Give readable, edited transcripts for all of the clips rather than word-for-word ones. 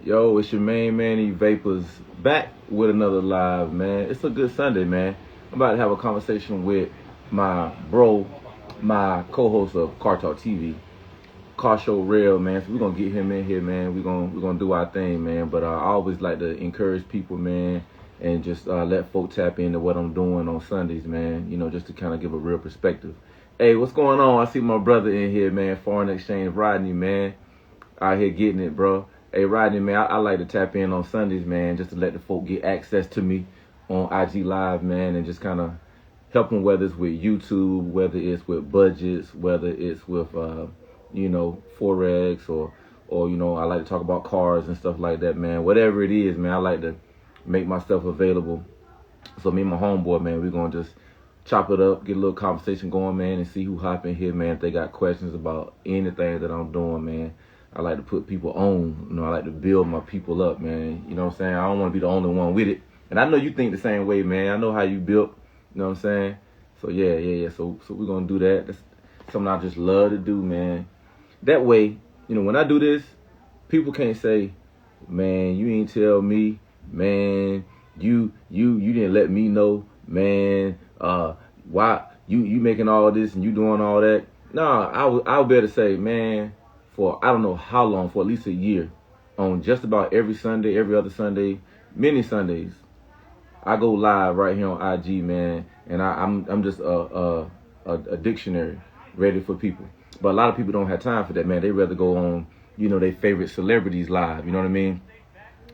Yo, it's your main man, Evapors, back with another live, man. It's a good Sunday, man. I'm about to have a conversation with my bro, my co-host of Car Talk TV, Carshow Rell, man. So we're gonna get him in here, man. We're gonna do our thing, man. But I always like to encourage people, man, and just let folk tap into what I'm doing on Sundays, man. Just to kind of give a real perspective. Hey, what's going on? I see my brother in here, man. Foreign exchange Rodney, man, out here getting it, bro. Hey, Rodney, man, I like to tap in on Sundays, man, just to let the folk get access to me on IG Live, man, and just kind of help them, whether it's with YouTube, whether it's with budgets, whether it's with, Forex or I like to talk about cars and stuff like that, man. Whatever it is, man, I like to make myself available. So me and my homeboy, man, we're going to just chop it up, get a little conversation going, man, and see who hop in here, man, if they got questions about anything that I'm doing, man. I like to put people on. I like to build my people up, man. You know what I'm saying? I don't want to be the only one with it. And I know you think the same way, man. I know how you built. You know what I'm saying? So yeah. So we're gonna do that. That's something I just love to do, man. That way, when I do this, people can't say, man, you ain't tell me, man, you didn't let me know, man, why you making all this and you doing all that. Nah, I would better say, man, for I don't know how long, for at least a year, on just about every Sunday, every other Sunday, many Sundays, I go live right here on IG, man, and I'm just a dictionary ready for people. But a lot of people don't have time for that, man. They rather go on, their favorite celebrities live. You know what I mean?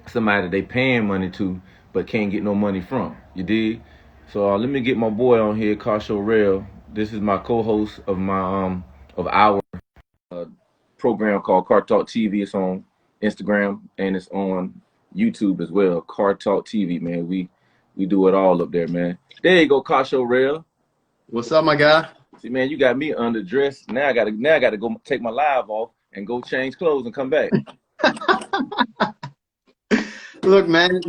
Somebody that they paying money to, but can't get no money from. You dig? So let me get my boy on here, Carshow Rell. This is my co-host of our uh, program called Car Talk TV. It's on Instagram and it's on YouTube as well. Car Talk TV, man. We do it all up there, man. There you go, Carshow Rell. What's up, my guy? See, man, you got me underdressed. Now I gotta go take my live off and go change clothes and come back. Look, man,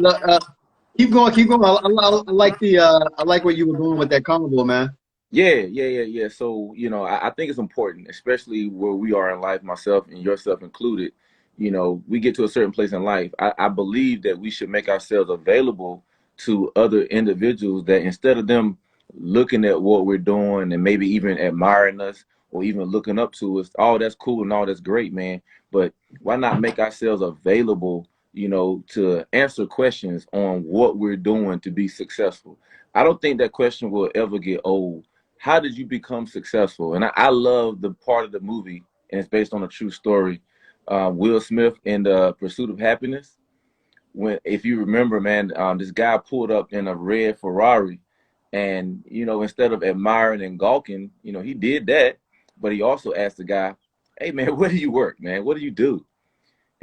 keep going, keep going. I like I like where you were going with that carnival, man. Yeah. So, I think it's important, especially where we are in life, myself and yourself included. We get to a certain place in life. I believe that we should make ourselves available to other individuals that instead of them looking at what we're doing and maybe even admiring us or even looking up to us, all that's cool and all that's great, man. But why not make ourselves available, to answer questions on what we're doing to be successful? I don't think that question will ever get old. How did you become successful? And I love the part of the movie, and it's based on a true story. Will Smith in The Pursuit of Happiness. When, if you remember, man, this guy pulled up in a red Ferrari, and instead of admiring and gawking, he did that, but he also asked the guy, "Hey, man, where do you work, man? What do you do?"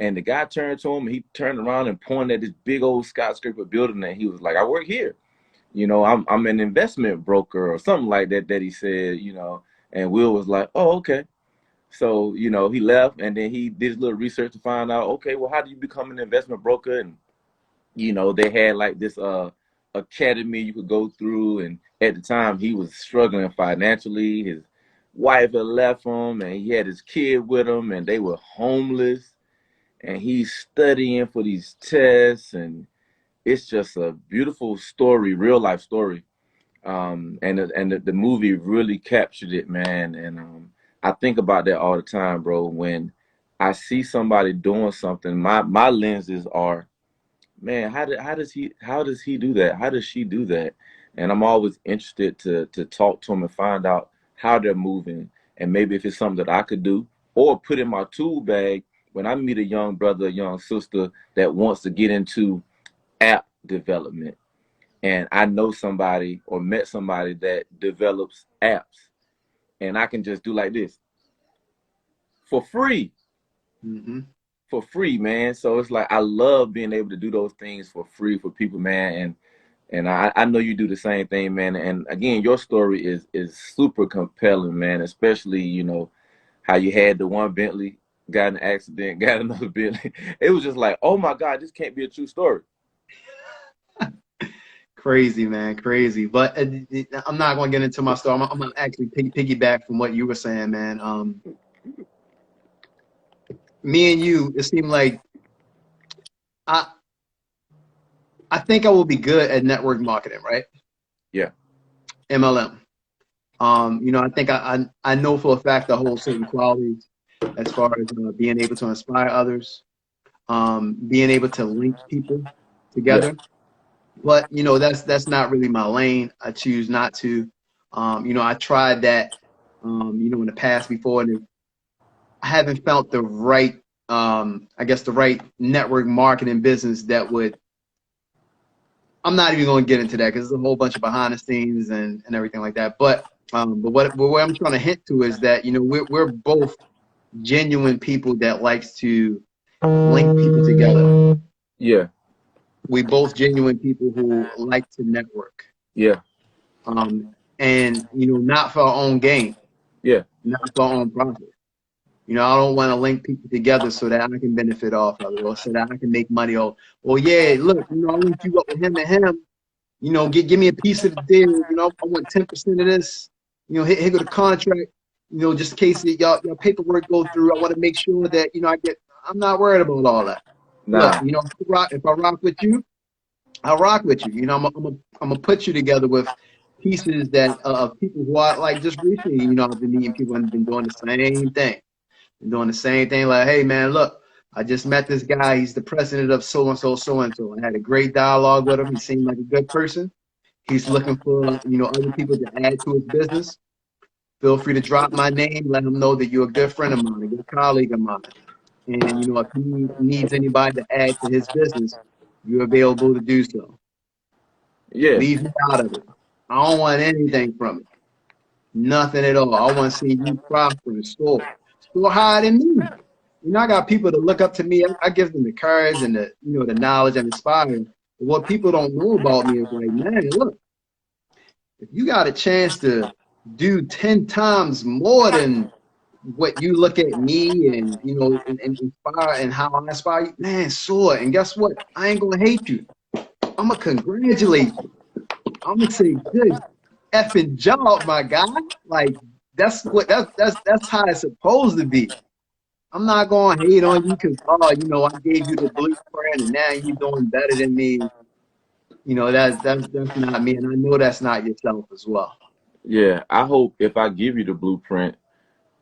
And the guy turned to him, and he turned around and pointed at this big old skyscraper building, and he was like, "I work here. I'm an investment broker or something like that he said. And Will was like, "Oh, okay." So, he left and then he did his little research to find out, okay, well, how do you become an investment broker? And, they had like this academy you could go through. And at the time he was struggling financially. His wife had left him and he had his kid with him and they were homeless. And he's studying for these tests, and it's just a beautiful story, real life story. And the movie really captured it, man. And I think about that all the time, bro. When I see somebody doing something, my lenses are, man, how does he do that? How does she do that? And I'm always interested to talk to them and find out how they're moving, and maybe if it's something that I could do or put in my tool bag when I meet a young brother, a young sister that wants to get into app development, and I know somebody or met somebody that develops apps, and I can just do like this for free, Hmm. for free, man. So it's like I love being able to do those things for free for people, man. And I know you do the same thing, man. And again, your story is super compelling, man. Especially how you had the one Bentley, got in an accident, got another Bentley. It was just like, oh my God, this can't be a true story. Crazy, man, crazy. But I'm not going to get into my story. I'm going to actually piggyback from what you were saying, man. Me and you, it seemed like I I think I will be good at network marketing, right? Yeah. MLM. I think I know for a fact I hold certain qualities as far as being able to inspire others, being able to link people Yeah. together. But that's not really my lane. I choose not to. I tried that, in the past before, and I haven't felt the right, I guess, the right network marketing business that would. I'm not even going to get into that because there's a whole bunch of behind the scenes and everything like that. But what I'm trying to hint to is that we're both genuine people that likes to link people together. Yeah. We both genuine people who like to network. Yeah. Um, and not for our own gain, Yeah. not for our own profit. I don't want to link people together so that I can benefit off of it, or so that I can make money. Or, well, yeah, look, I linked you up with him and him. Give me a piece of the deal. I want 10% of this. Here go the contract. Just in case y'all paperwork go through, I want to make sure that I get. I'm not worried about all that. Look, Nah. if I rock with you, I'll rock with you. I'm gonna put you together with pieces that of people who are like just recently. I've been meeting people and been doing the same thing. Been doing the same thing. Like, hey man, look, I just met this guy. He's the president of so and so, so and so. I had a great dialogue with him. He seemed like a good person. He's looking for other people to add to his business. Feel free to drop my name. Let him know that you're a good friend of mine, a good colleague of mine. And if he needs anybody to add to his business, you're available to do so. Yeah. Leave me out of it. I don't want anything from it. Nothing at all. I want to see you prosper and soar higher than me. I got people to look up to me. I give them the courage and the knowledge and inspiring. But what people don't know about me is like, man, look, if you got a chance to do 10 times more than what you look at me and and inspire and how I inspire you, man, soar. And guess what? I ain't gonna hate you. I'm gonna congratulate you. I'm gonna say good effing job, my guy. Like that's how it's supposed to be. I'm not gonna hate on you because I gave you the blueprint and now you're doing better than me. That's not me, and I know that's not yourself as well. Yeah. I hope if I give you the blueprint,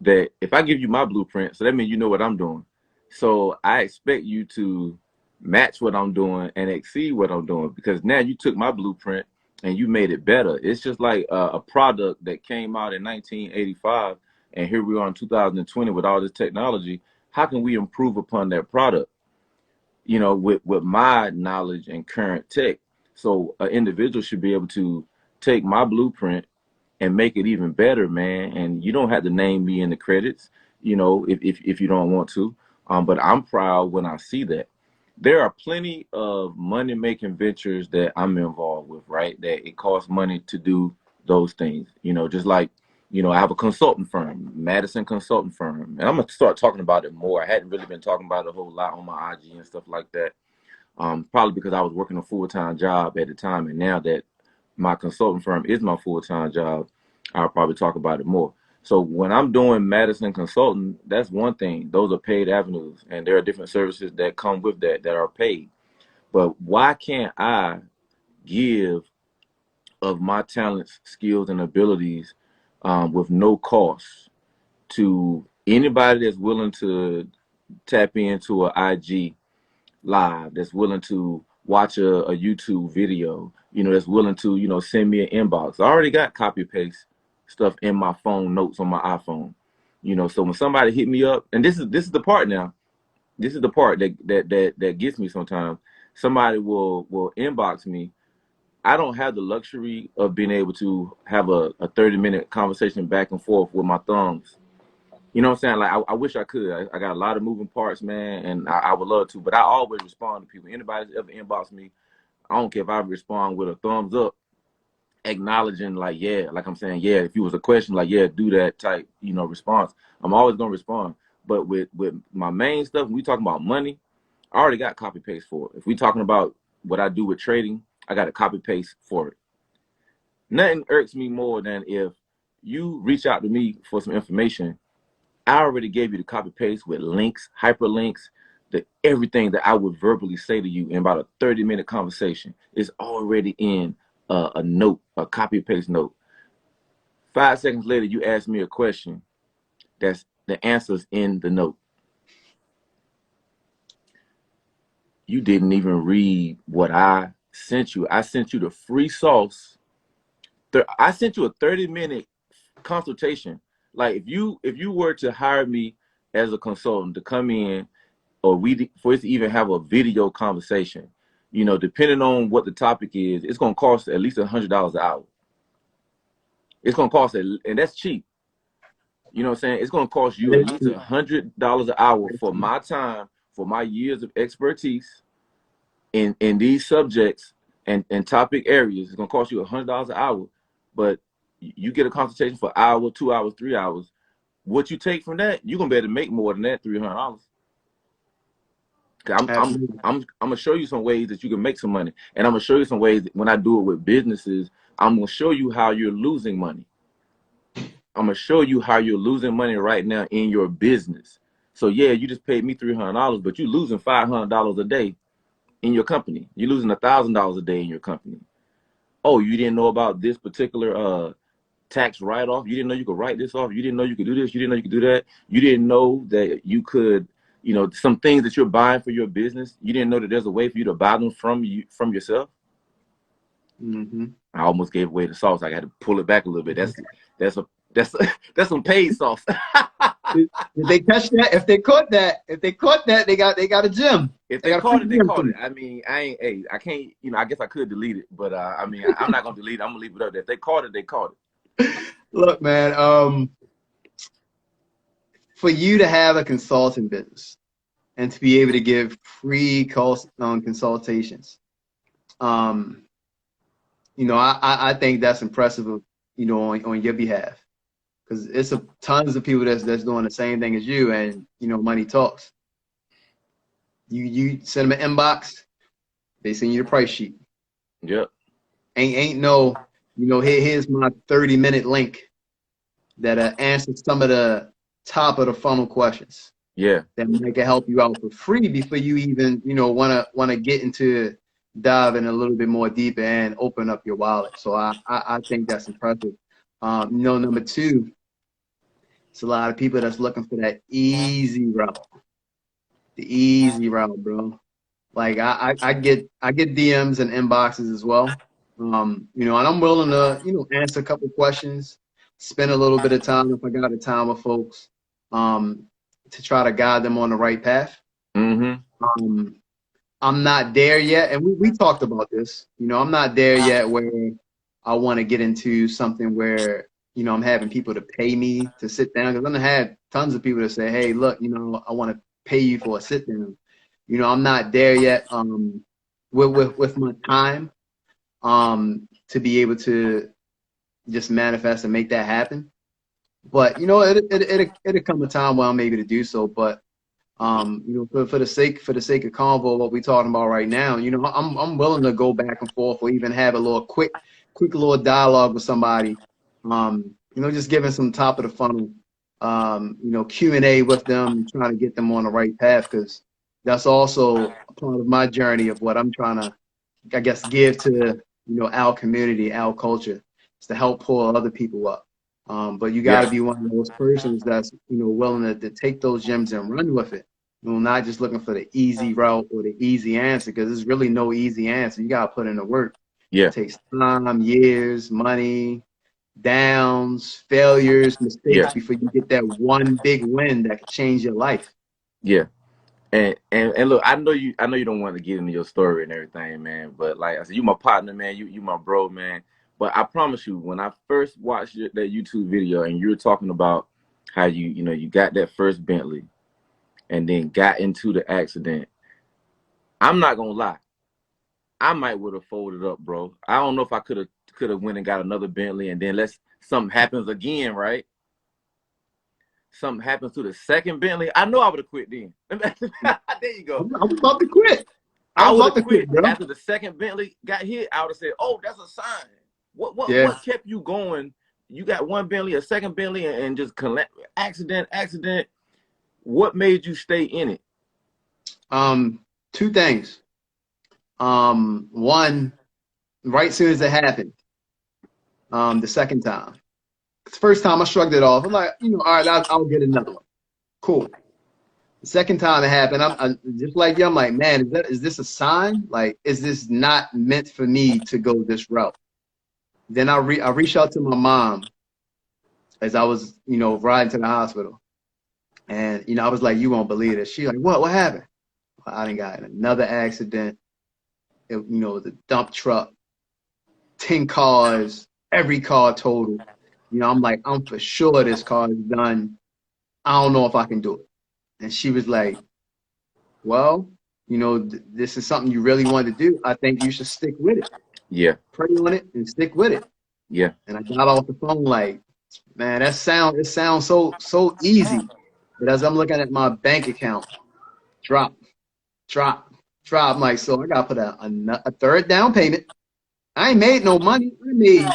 that if I give you my blueprint, so that means you know what I'm doing. So I expect you to match what I'm doing and exceed what I'm doing because now you took my blueprint and you made it better. It's just like a product that came out in 1985 and here we are in 2020 with all this technology. How can we improve upon that product? With my knowledge and current tech. So an individual should be able to take my blueprint and make it even better, man. And you don't have to name me in the credits, if you don't want to. But I'm proud when I see that. There are plenty of money making ventures that I'm involved with, right? That it costs money to do those things. Just like, I have a consulting firm, Madison Consulting Firm. And I'm gonna start talking about it more. I hadn't really been talking about it a whole lot on my IG and stuff like that. Probably because I was working a full-time job at the time, and now that my consulting firm is my full-time job, I'll probably talk about it more. So when I'm doing Madison Consulting, that's one thing. Those are paid avenues, and there are different services that come with that are paid. But why can't I give of my talents, skills, and abilities with no cost to anybody that's willing to tap into an IG live, that's willing to watch a YouTube video, that's willing to, send me an inbox. I already got copy paste stuff in my phone notes on my iPhone. So when somebody hit me up, and this is the part now, this is the part that gets me sometimes. Somebody will inbox me. I don't have the luxury of being able to have a 30-minute conversation back and forth with my thumbs. You know what I'm saying? Like I wish I could. I got a lot of moving parts, man, and I would love to. But I always respond to people. Anybody that's ever inboxed me, I don't care if I respond with a thumbs up, acknowledging like yeah, like I'm saying yeah. If it was a question, like yeah, do that type, response. I'm always gonna respond. But with my main stuff, when we talking about money, I already got copy paste for it. If we talking about what I do with trading, I got a copy paste for it. Nothing irks me more than if you reach out to me for some information. I already gave you the copy paste with links, hyperlinks, that everything that I would verbally say to you in about a 30-minute conversation is already in a note, a copy paste note. 5 seconds later, you ask me a question that's the answer's in the note. You didn't even read what I sent you. I sent you the free sauce. I sent you a 30-minute consultation. Like if you were to hire me as a consultant to come in, or for us to even have a video conversation, depending on what the topic is, it's gonna cost at least $100 an hour. It's gonna cost, and that's cheap. You know what I'm saying? It's gonna cost you at least $100 an hour for my time, for my years of expertise in these subjects and topic areas. It's gonna cost you $100 an hour, but you get a consultation for an hour, 2 hours, 3 hours. What you take from that, you're gonna be able to make more than that $300. I'm gonna show you some ways that you can make some money, and I'm gonna show you some ways that when I do it with businesses, I'm gonna show you how you're losing money. I'm gonna show you how you're losing money right now in your business. So yeah, you just paid me $300, but you're losing $500 a day in your company. You're losing $1,000 a day in your company. Oh, you didn't know about this particular tax write-off? You didn't know you could write this off? You didn't know you could do this? You didn't know you could do that? You didn't know that you could, some things that you're buying for your business, you didn't know that there's a way for you to buy them from yourself? Mm-hmm. I almost gave away the sauce. I got to pull it back a little bit. That's some paid sauce. Did they catch that? If they caught that, they got a gem. If they caught it, they caught it. I mean, I can't, I guess I could delete it, but I mean, I'm not gonna delete it. I'm gonna leave it up there. If they caught it, they caught it. Look, man, for you to have a consulting business and to be able to give free consultations, I think that's impressive, on your behalf, because it's tons of people that's doing the same thing as you, and money talks. You send them an inbox, they send you the price sheet. Yep. Ain't no, here's my 30-minute link that answers some of the top of the funnel questions. Yeah. That can help you out for free before you even, wanna get into diving a little bit more deeper and open up your wallet. So I think that's impressive. Number two, it's a lot of people that's looking for that easy route. The easy route, bro. Like I get DMs and inboxes as well. And I'm willing to, answer a couple questions, spend a little bit of time if I got the time with folks, to try to guide them on the right path. Mm-hmm. I'm not there yet, and we talked about this. I'm not there yet where I want to get into something where I'm having people to pay me to sit down. Because I'm gonna have tons of people that say, "Hey, look, I want to pay you for a sit down." I'm not there yet. With my time, to be able to just manifest and make that happen. But it'll come a time where I'm able to do so. But for the sake of convo, what we're talking about right now, I'm willing to go back and forth, or even have a little quick little dialogue with somebody. Just giving some top of the funnel, Q&A with them, trying to get them on the right path, because that's also a part of my journey of what I'm trying to, I guess, give to our community, our culture, is to help pull other people up. But you got to be one of those persons that's willing to take those gems and run with it. Not just looking for the easy route or the easy answer, because there's really no easy answer. You got to put in the work. Yeah. It takes time, years, money, downs, failures, mistakes before you get that one big win that could change your life. Yeah. And look, I know you don't want to get into your story and everything, man. But like I said, you my partner, man. You my bro, man. But I promise you, when I first watched that YouTube video and you were talking about how you got that first Bentley and then got into the accident, I'm not gonna lie, I might would have folded up, bro. I don't know if I could have went and got another Bentley, and then something happens again, right? Something happens to the second Bentley. I know I would have quit then. There you go. I was about to quit. I would have quit after the second Bentley got hit. I would have said, "Oh, that's a sign." What kept you going? You got one Bentley, a second Bentley, and just accident. What made you stay in it? Two things. One, right soon as it happened, the second time. The first time I shrugged it off. I'm like, all right, I'll get another one. Cool. The second time it happened, I'm just like you. I'm like, man, is this a sign? Like, is this not meant for me to go this route? Then I reached out to my mom as I was, riding to the hospital, and I was like, you won't believe it. She like, what happened? I done got in another accident. It was a dump truck, 10 cars, every car total. I'm like, I'm for sure this car is done. I don't know if I can do it. And she was like, well, this is something you really want to do. I think you should stick with it. Yeah. Pray on it and stick with it. Yeah. And I got off the phone like, man, it sounds so easy. But as I'm looking at my bank account, drop, drop, drop. I'm like, so I got to put a third down payment. I ain't made no money.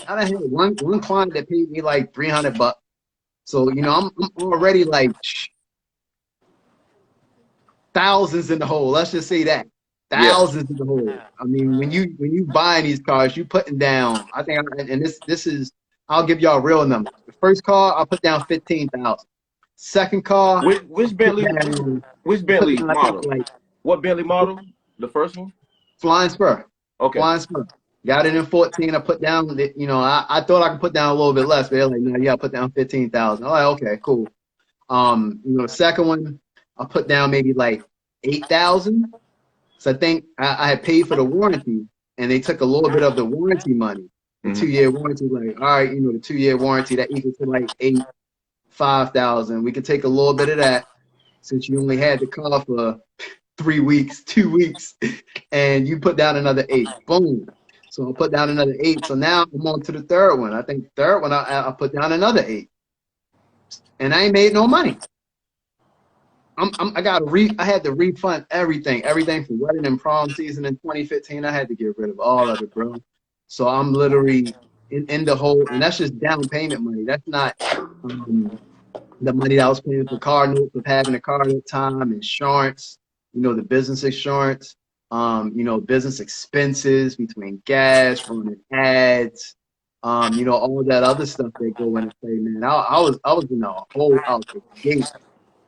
I done had one client that paid me like $300. So, I'm already like thousands in the hole. Let's just say that. Yeah. Thousands in the hole. I mean, when you buying these cars, you putting down, I think, and this is, I'll give y'all real numbers. The first car, I put down 15,000. Second car, Which Bentley? Which I put Bentley down, I think, model? like What Bentley model? The first one? Flying Spur. Okay. Flying Spur. Got it in 14. I put down, I thought I could put down a little bit less, but they're like, no, you got to put down 15,000. I'm like, okay, cool. Second one, I put down maybe like 8,000. So I think I had paid for the warranty, and they took a little bit of the warranty money, the Mm-hmm. 2-year warranty. Like, all right, the 2-year warranty that equals to like 5,000. We could take a little bit of that since you only had the car for 3 weeks, 2 weeks, and you put down another 8. Boom. So I put down another 8. So now I'm on to the third one. I think the third one I put down another 8, and I ain't made no money. I had to refund everything from wedding and prom season in 2015. I had to get rid of all of it, bro. So I'm literally in the hole, and that's just down payment money. That's not the money that I was paying for car notes of having a car at the time, insurance, the business insurance, business expenses between gas, running ads, all that other stuff that go into play, man. I was in a hole out the gate.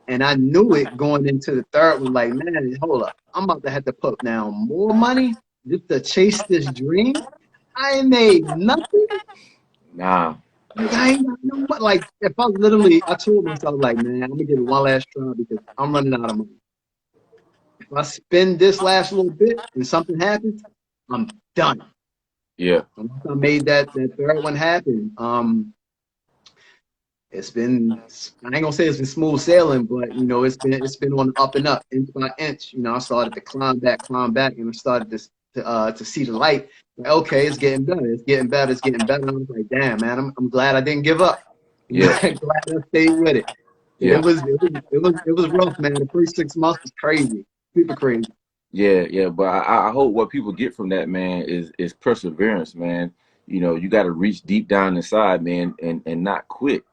And I knew it going into the third one, like, man, hold up. I'm about to have to put down more money just to chase this dream. I ain't made nothing. Nah. Like, I ain't got no money. Like, if I told myself, like, man, I'm going to give it one last try because I'm running out of money. If I spend this last little bit and something happens, I'm done. Yeah. And once I made that third one happen, it's been, I ain't gonna say it's been smooth sailing, but it's been on the up and up, inch by inch. I started to climb back, and I started to see the light. Like, okay, it's getting better, it's getting better, it's getting better. I was like, damn, man, I'm glad I didn't give up. I'm Yeah. glad I stayed with it. Yeah. It was rough, man. The first 6 months was crazy, super crazy. Yeah, yeah, but I hope what people get from that, man, is perseverance, man. You got to reach deep down inside, man, and not quit.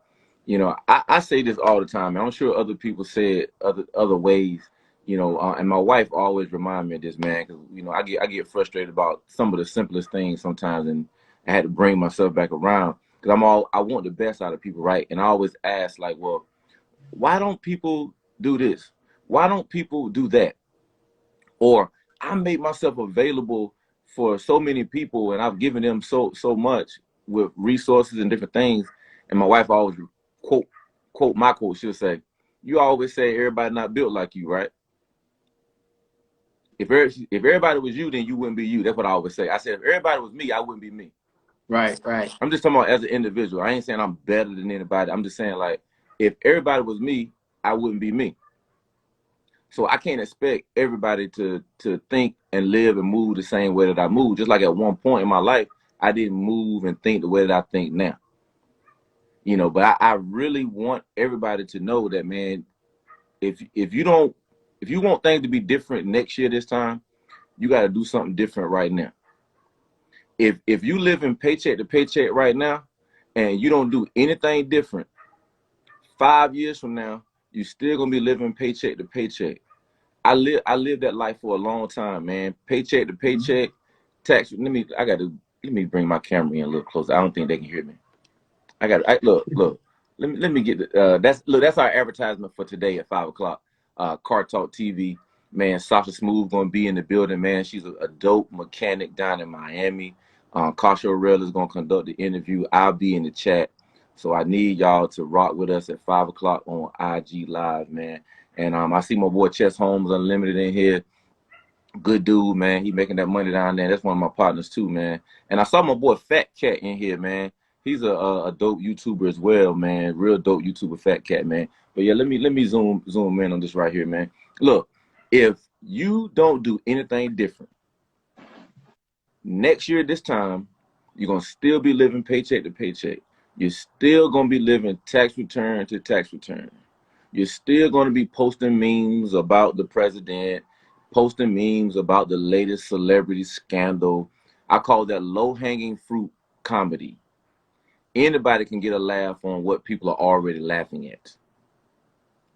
I say this all the time, and I'm sure other people say it other ways. And my wife always remind me of this, man, because I get frustrated about some of the simplest things sometimes, and I had to bring myself back around because I want the best out of people, right? And I always ask, like, well, why don't people do this? Why don't people do that? Or I made myself available for so many people, and I've given them so much with resources and different things. And my wife always quote my quote. She'll say, "You always say everybody not built like you, right? If everybody was you, then you wouldn't be you." That's what I always say. I said, if everybody was me, I wouldn't be me. Right, right. I'm just talking about as an individual. I ain't saying I'm better than anybody. I'm just saying, like, if everybody was me, I wouldn't be me. So I can't expect everybody to think and live and move the same way that I move. Just like at one point in my life, I didn't move and think the way that I think now. But I really want everybody to know that, man, if you want things to be different next year this time, you got to do something different right now. If you live in paycheck to paycheck right now and you don't do anything different, 5 years from now, you're still gonna be living paycheck to paycheck. I lived that life for a long time, man. Paycheck to paycheck, tax. Let me bring my camera in a little closer. I don't think they can hear me. Look. Let me get that's our advertisement for today at 5 o'clock. Car Talk TV, man. Sasha Smooth gonna be in the building, man. She's a dope mechanic down in Miami. Carshow Rell is gonna conduct the interview. I'll be in the chat, so I need y'all to rock with us at 5 o'clock on IG Live, man. And I see my boy Chess Holmes Unlimited in here. Good dude, man. He making that money down there. That's one of my partners too, man. And I saw my boy Fat Cat in here, man. He's a dope YouTuber as well, man. Real dope YouTuber, Fat Cat, man. But yeah, let me zoom in on this right here, man. Look, if you don't do anything different, next year this time, you're gonna still be living paycheck to paycheck. You're still gonna be living tax return to tax return. You're still gonna be posting memes about the president, posting memes about the latest celebrity scandal. I call that low-hanging fruit comedy. Anybody can get a laugh on what people are already laughing at.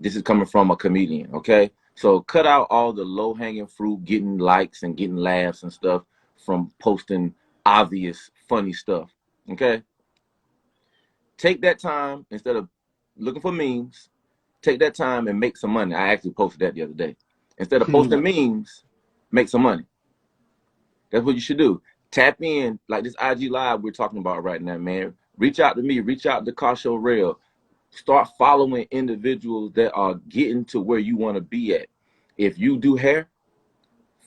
This is coming from a comedian, okay? So cut out all the low-hanging fruit, getting likes and getting laughs and stuff from posting obvious, funny stuff, okay? Take that time, instead of looking for memes, take that time and make some money. I actually posted that the other day. Instead of posting memes, make some money. That's what you should do. Tap in, like this IG Live we're talking about right now, man. Reach out to me. Reach out to Carshow Rell. Start following individuals that are getting to where you want to be at. If you do hair,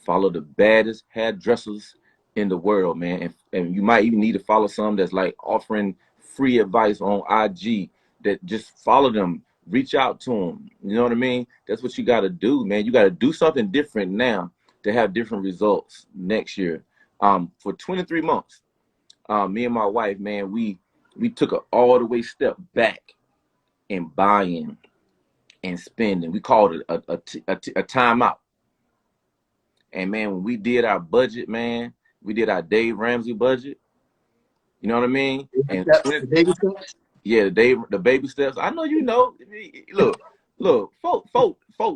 follow the baddest hairdressers in the world, man. And you might even need to follow some that's like offering free advice on IG. That just follow them. Reach out to them. You know what I mean? That's what you got to do, man. You got to do something different now to have different results next year. For 23 months, me and my wife, man, we took an all the way step back in buying and spending. We called it a timeout. And man, when we did our budget, man, we did our Dave Ramsey budget. You know what I mean? And The baby steps? yeah, the baby steps. I know you know. Look, folk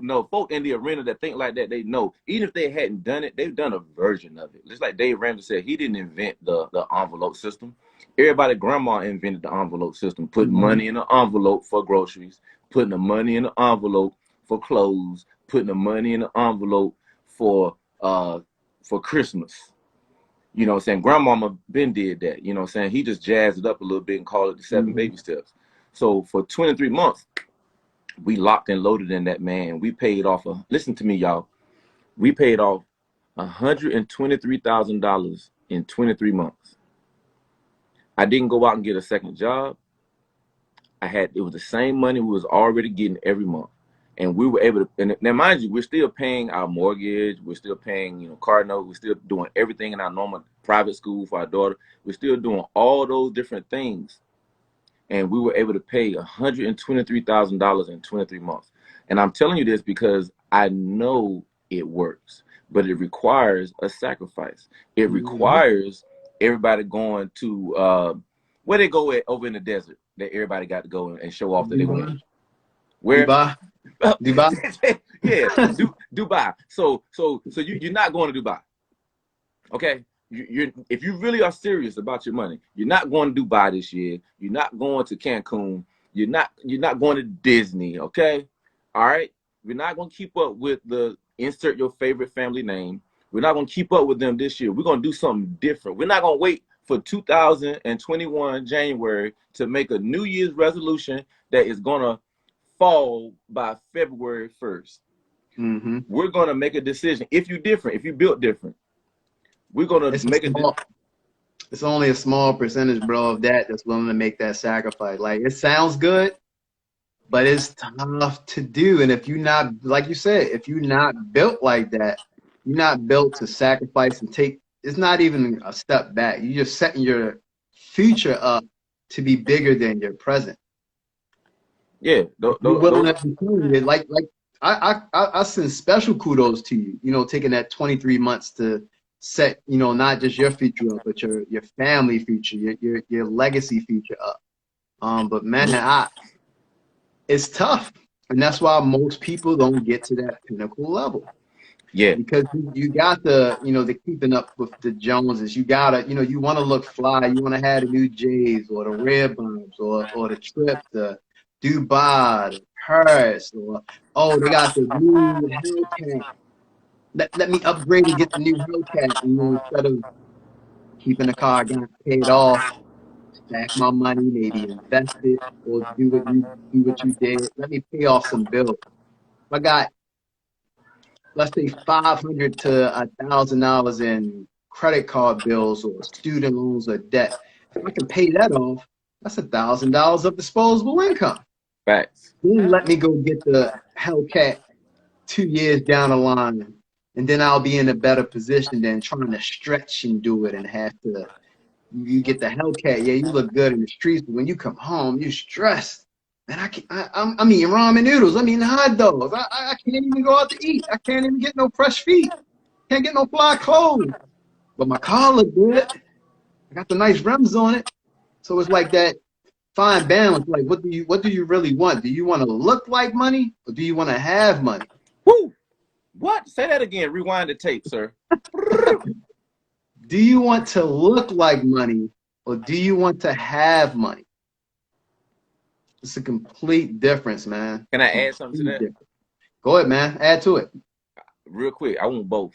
know. Folk in the arena that think like that, they know. Even if they hadn't done it, they've done a version of it. Just like Dave Ramsey said, he didn't invent the envelope system. Everybody, grandma invented the envelope system, putting money in the envelope for groceries, putting the money in the envelope for clothes, putting the money in the envelope for Christmas. You know what I'm saying? Grandmama Ben did that. You know what I'm saying? He just jazzed it up a little bit and called it the 7 baby steps. So for 23 months, we locked and loaded in that, man. We paid off, listen to me, y'all. We paid off $123,000 in 23 months. I didn't go out and get a second job. It was the same money we was already getting every month. And we were able to, and now mind you, we're still paying our mortgage, we're still paying, car note, we're still doing everything in our normal private school for our daughter. We're still doing all those different things. And we were able to pay $123,000 in 23 months. And I'm telling you this because I know it works, but it requires a sacrifice. It requires everybody going to where they go at over in the desert that everybody got to go and show off that they win. Where? Dubai. Yeah, Dubai. So you're not going to Dubai, okay? If you really are serious about your money, you're not going to Dubai this year. You're not going to Cancun. You're not going to Disney, okay? All right. We're not going to keep up with the insert your favorite family name. We're not going to keep up with them this year. We're going to do something different. We're not going to wait for 2021 January to make a New Year's resolution that is going to fall by February 1st. We're going to make a decision. If you're different, if you built different, we're going to make it's only a small percentage, bro, of that's willing to make that sacrifice. Like, it sounds good, but it's tough to do. And if you're not, like you said, if you're not built like that, you're not built to sacrifice and take, it's not even a step back. You're just setting your future up to be bigger than your present. Yeah. Like I send special kudos to you, taking that 23 months to set, not just your future up, but your family future, your legacy future up. But man, it's tough. And that's why most people don't get to that pinnacle level. Yeah, Because you got the, the keeping up with the Joneses. You gotta, you want to look fly. You want to have the new J's or the Red Bombs or the trip to Dubai, Paris, or oh, they got the new Hellcat. Let me upgrade and get the new Hellcat. Instead of keeping the car, I got paid off, stack my money, maybe invest it, or do what you did. Let me pay off some bills. I got, let's say, $500 to $1,000 in credit card bills or student loans or debt. If I can pay that off, that's $1,000 of disposable income. facts. Then let me go get the Hellcat 2 years down the line, and then I'll be in a better position than trying to stretch and do it and have to. You get the Hellcat, yeah, you look good in the streets, but when you come home, you're stressed. Man, I'm eating ramen noodles. I'm eating hot dogs. I can't even go out to eat. I can't even get no fresh feet. Can't get no fly clothes. But my car look good. I got the nice rims on it. So it's like that fine balance. Like, what do you really want? Do you want to look like money, or do you want to have money? Woo! What? Say that again. Rewind the tape, sir. Do you want to look like money, or do you want to have money? It's a complete difference, man. Can I add something to that? Difference. Go ahead, man. Add to it. Real quick, I want both.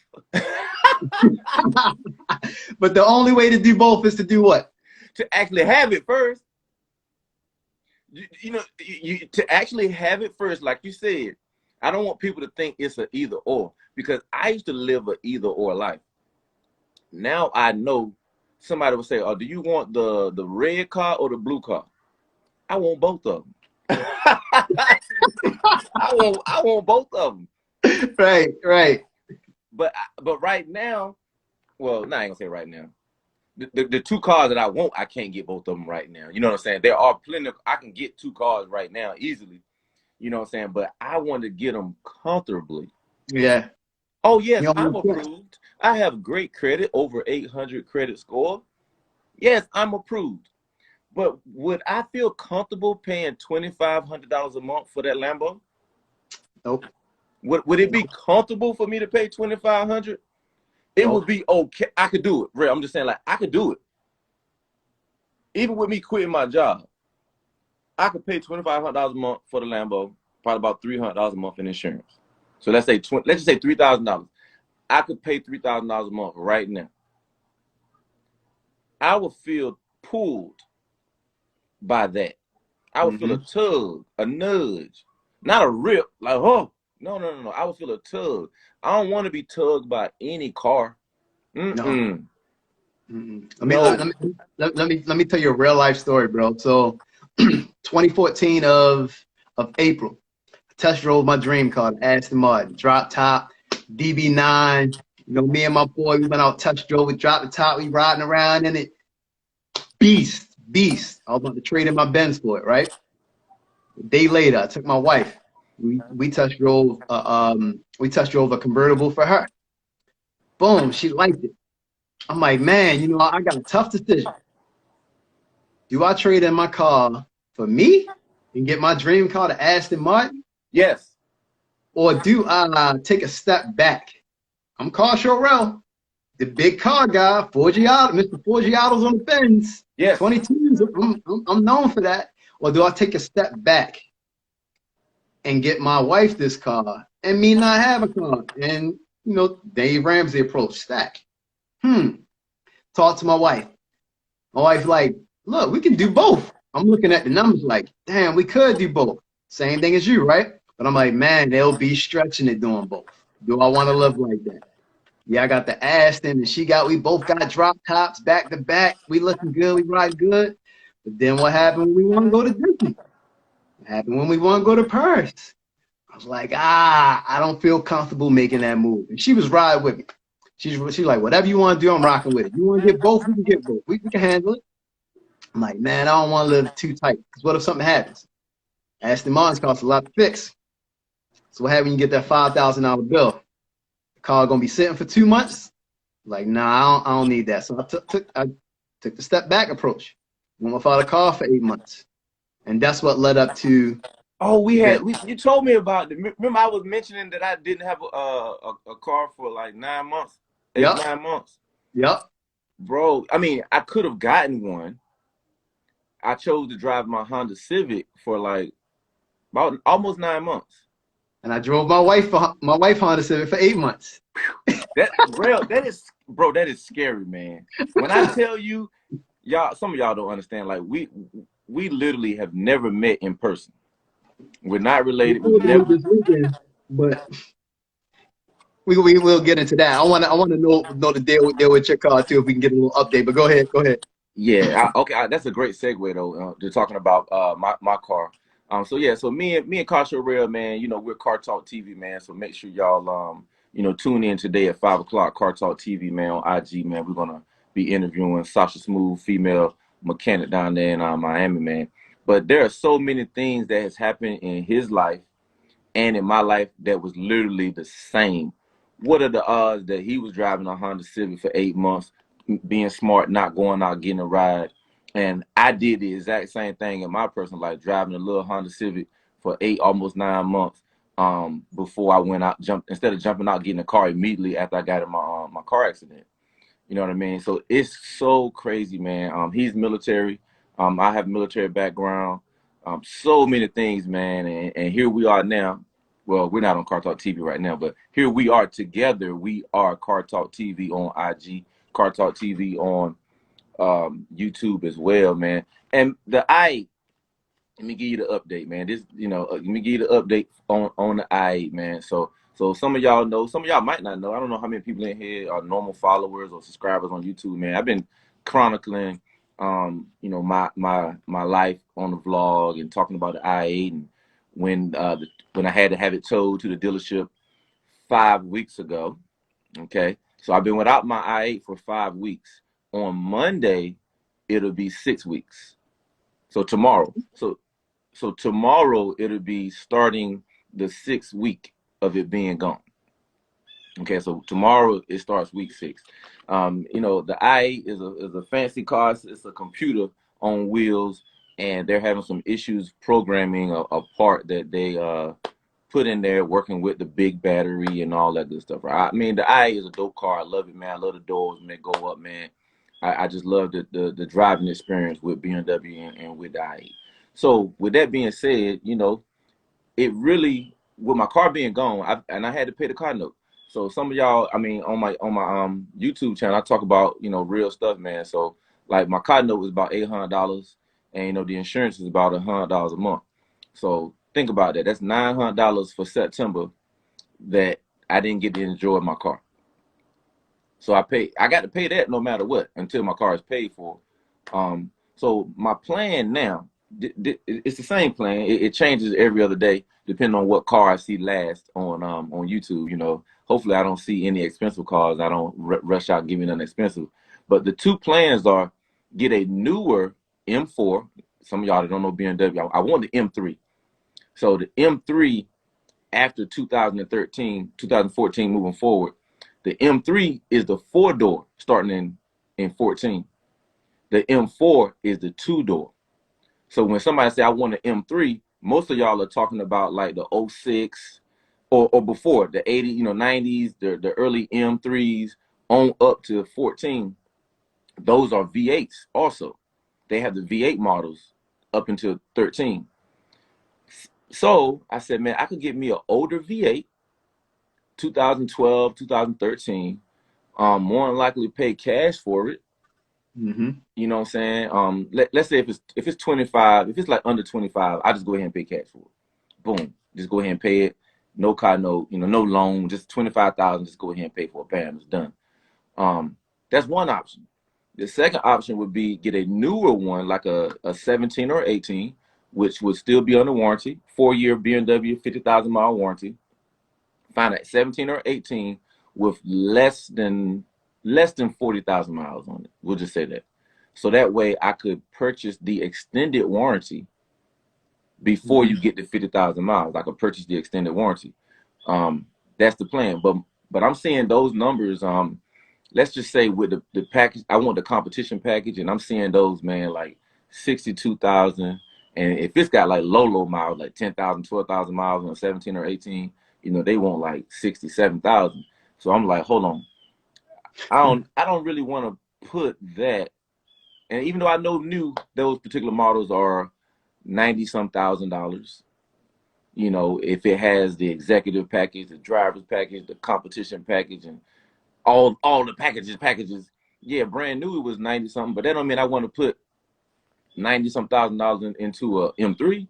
But the only way to do both is to do what? To actually have it first. To actually have it first, like you said, I don't want people to think it's an either or, because I used to live an either or life. Now I know somebody would say, "Oh, do you want the red car or the blue car?" I want both of them. I want both of them. Right. But right now, well, no, I ain't gonna say right now. The two cars that I want, I can't get both of them right now. You know what I'm saying? There are plenty I can get two cars right now easily. You know what I'm saying? But I want to get them comfortably. Yeah. Oh, yes, I'm approved. I have great credit, over 800 credit score. Yes, I'm approved. But would I feel comfortable paying $2,500 a month for that Lambo? Nope. Would it be comfortable for me to pay $2,500? It would be okay. I could do it. Ray, I'm just saying, like, I could do it. Even with me quitting my job, I could pay $2,500 a month for the Lambo, probably about $300 a month in insurance. So let's just say $3,000. I could pay $3,000 a month right now. I would feel pulled by that. I would feel a tug, a nudge, not a rip, like, oh, no. I would feel a tug. I don't want to be tugged by any car. No. Let me tell you a real life story, bro. So 2014 of April, I test drove my dream car, Aston Martin, drop top, DB9. Me and my boy, we went out, test drove, we dropped the top, we riding around in it. Beast. I was about to trade in my Benz for it, right? A day later, I took my wife. We test drove a convertible for her. Boom, she liked it. I'm like, man, I got a tough decision. Do I trade in my car for me and get my dream car to Aston Martin? Yes. Or do I take a step back? I'm Carshow Rell, the big car guy, Mr. Forgiato's on the Benz. Yes. 22s, I'm known for that. Or do I take a step back and get my wife this car and me not have a car? And, Dave Ramsey approach, stack. Talk to my wife. My wife like, look, we can do both. I'm looking at the numbers like, damn, we could do both. Same thing as you, right? But I'm like, man, they'll be stretching it doing both. Do I want to live like that? Yeah, I got the Aston, and we both got drop tops back to back. We looking good, we ride good. But then what happened when we want to go to Disney? What happened when we want to go to Paris? I was like, I don't feel comfortable making that move. And she was riding with me. She's like, whatever you want to do, I'm rocking with it. You want to get both, we can get both. We can handle it. I'm like, man, I don't want to live too tight. Because what if something happens? Aston Martin's cost a lot to fix. So what happens when you get that $5,000 bill? The car going to be sitting for 2 months? Like, nah, I don't need that. So I took the step back approach. Went without a car for 8 months. And that's what led up to Oh, we Okay. had you told me about it. Remember, I was mentioning that I didn't have a car for like 9 months, eight Yep. 9 months, Yep. bro. I mean, I could have gotten one. I chose to drive my Honda Civic for like about almost 9 months. And I drove my wife Honda Civic for 8 months. That real that is bro, that is scary, man. When I tell you, y'all, some of y'all don't understand. Like we literally have never met in person. We're not We related. We've supposed to meet never. this weekend, but we will get into that. I want to know the deal with your car too if we can get a little update. But go ahead. Yeah, okay, that's a great segue though. To talking about my car. So yeah, so me and Carshow Rell, man. You know we're Car Talk TV, man. So make sure y'all tune in today at 5 o'clock. Car Talk TV, man, on IG, man. We're gonna be interviewing Sasha Smooth, female mechanic down there in Miami, man. But there are so many things that has happened in his life and in my life that was literally the same. What are the odds that he was driving a Honda Civic for 8 months, being smart, not going out getting a ride, and I did the exact same thing in my personal life, driving a little Honda Civic for almost 9 months. Before I went out, jumped instead of jumping out getting a car immediately after I got in my car accident. You know what I mean? So it's so crazy, man. He's military. I have military background. So many things, man. And here we are now. Well, we're not on Car Talk TV right now, but here we are together. We are Car Talk TV on IG, Car Talk TV on YouTube as well, man. And let me give you the update, man. Let me give you the update on the I-8, man. So some of y'all know, some of y'all might not know. I don't know how many people in here are normal followers or subscribers on YouTube, man. I've been chronicling, my life on the vlog and talking about the I-8 and when I had to have it towed to the dealership 5 weeks ago. Okay, so I've been without my I-8 for 5 weeks. On Monday, it'll be 6 weeks. So tomorrow. So tomorrow it'll be starting the 6th week of it being gone. Okay, so tomorrow it starts week 6. The i8 is a fancy car. It's a computer on wheels, and they're having some issues programming a part that they put in there, working with the big battery and all that good stuff. Right? I mean, the i8 is a dope car. I love it, man. I love the doors when they go up, man. I just love the driving experience with BMW and with the i8. So with that being said, it really, with my car being gone, I had to pay the car note. So some of y'all, I mean, on my YouTube channel, I talk about real stuff, man. So like my car note was about $800, and the insurance is about $100 a month. So think about that. That's $900 for September that I didn't get to enjoy my car. So I got to pay that no matter what until my car is paid for. So my plan now, it's the same plan. It changes every other day depending on what car I see last on YouTube. Hopefully I don't see any expensive cars. I don't rush out giving them expensive. But the two plans are get a newer M4. Some of y'all that don't know BMW, I want the M3. So the M3 after 2013, 2014 moving forward, the M3 is the 4-door starting in 14. The M4 is the 2-door. So when somebody say I want an M3, most of y'all are talking about like the '06 or before the 80s, 90s, the early M3s on up to 14. Those are V8s also. They have the V8 models up until 13. So I said, man, I could get me an older V8, 2012, 2013. More than likely pay cash for it. Mm-hmm. You know what I'm saying? Let's say if it's 25, if it's like under 25, I just go ahead and pay cash for it. Boom, just go ahead and pay it. No car note, no loan, just 25,000. Just go ahead and pay for it. Bam, it's done. That's one option. The second option would be get a newer one, like a 17 or 18, which would still be under warranty, 4-year BMW, 50,000 mile warranty. Find a 17 or 18 with less than 40,000 miles on it. We'll just say that. So that way I could purchase the extended warranty before Mm-hmm. you get to 50,000 miles. I could purchase the extended warranty. That's the plan. But I'm seeing those numbers. Let's just say with the package, I want the competition package, and I'm seeing those, man, like 62,000 And if it's got like low miles, like 10,000, 12,000 miles on 17 or 18, they want like 67,000. So I'm like, hold on, I don't really want to put that. And even though I knew those particular models are 90 some $1,000, if it has the executive package, the driver's package, the competition package, and all the packages. Yeah, brand new it was 90 something, but that don't mean I want to put 90 some $1,000 into a M3.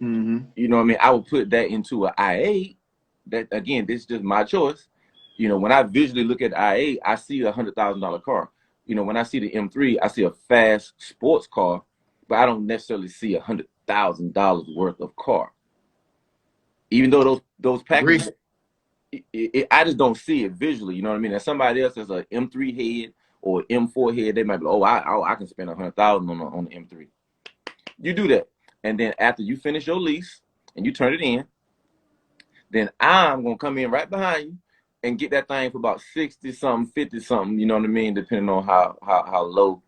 Mm-hmm. You know what I mean? I would put that into an i8. That again, this is just my choice. When I visually look at the i8, I see $100,000 car. When I see the M3, I see a fast sports car, but I don't necessarily see $100,000 worth of car. Even though those Agree. packages, I just don't see it visually. You know what I mean? And somebody else has an M3 head or M4 head, they might be like, oh, I can spend $100,000 on the M3. You do that, and then after you finish your lease and you turn it in, then I'm gonna come in right behind you and get that thing for about 60 something, 50 something. You know what I mean? Depending on how low,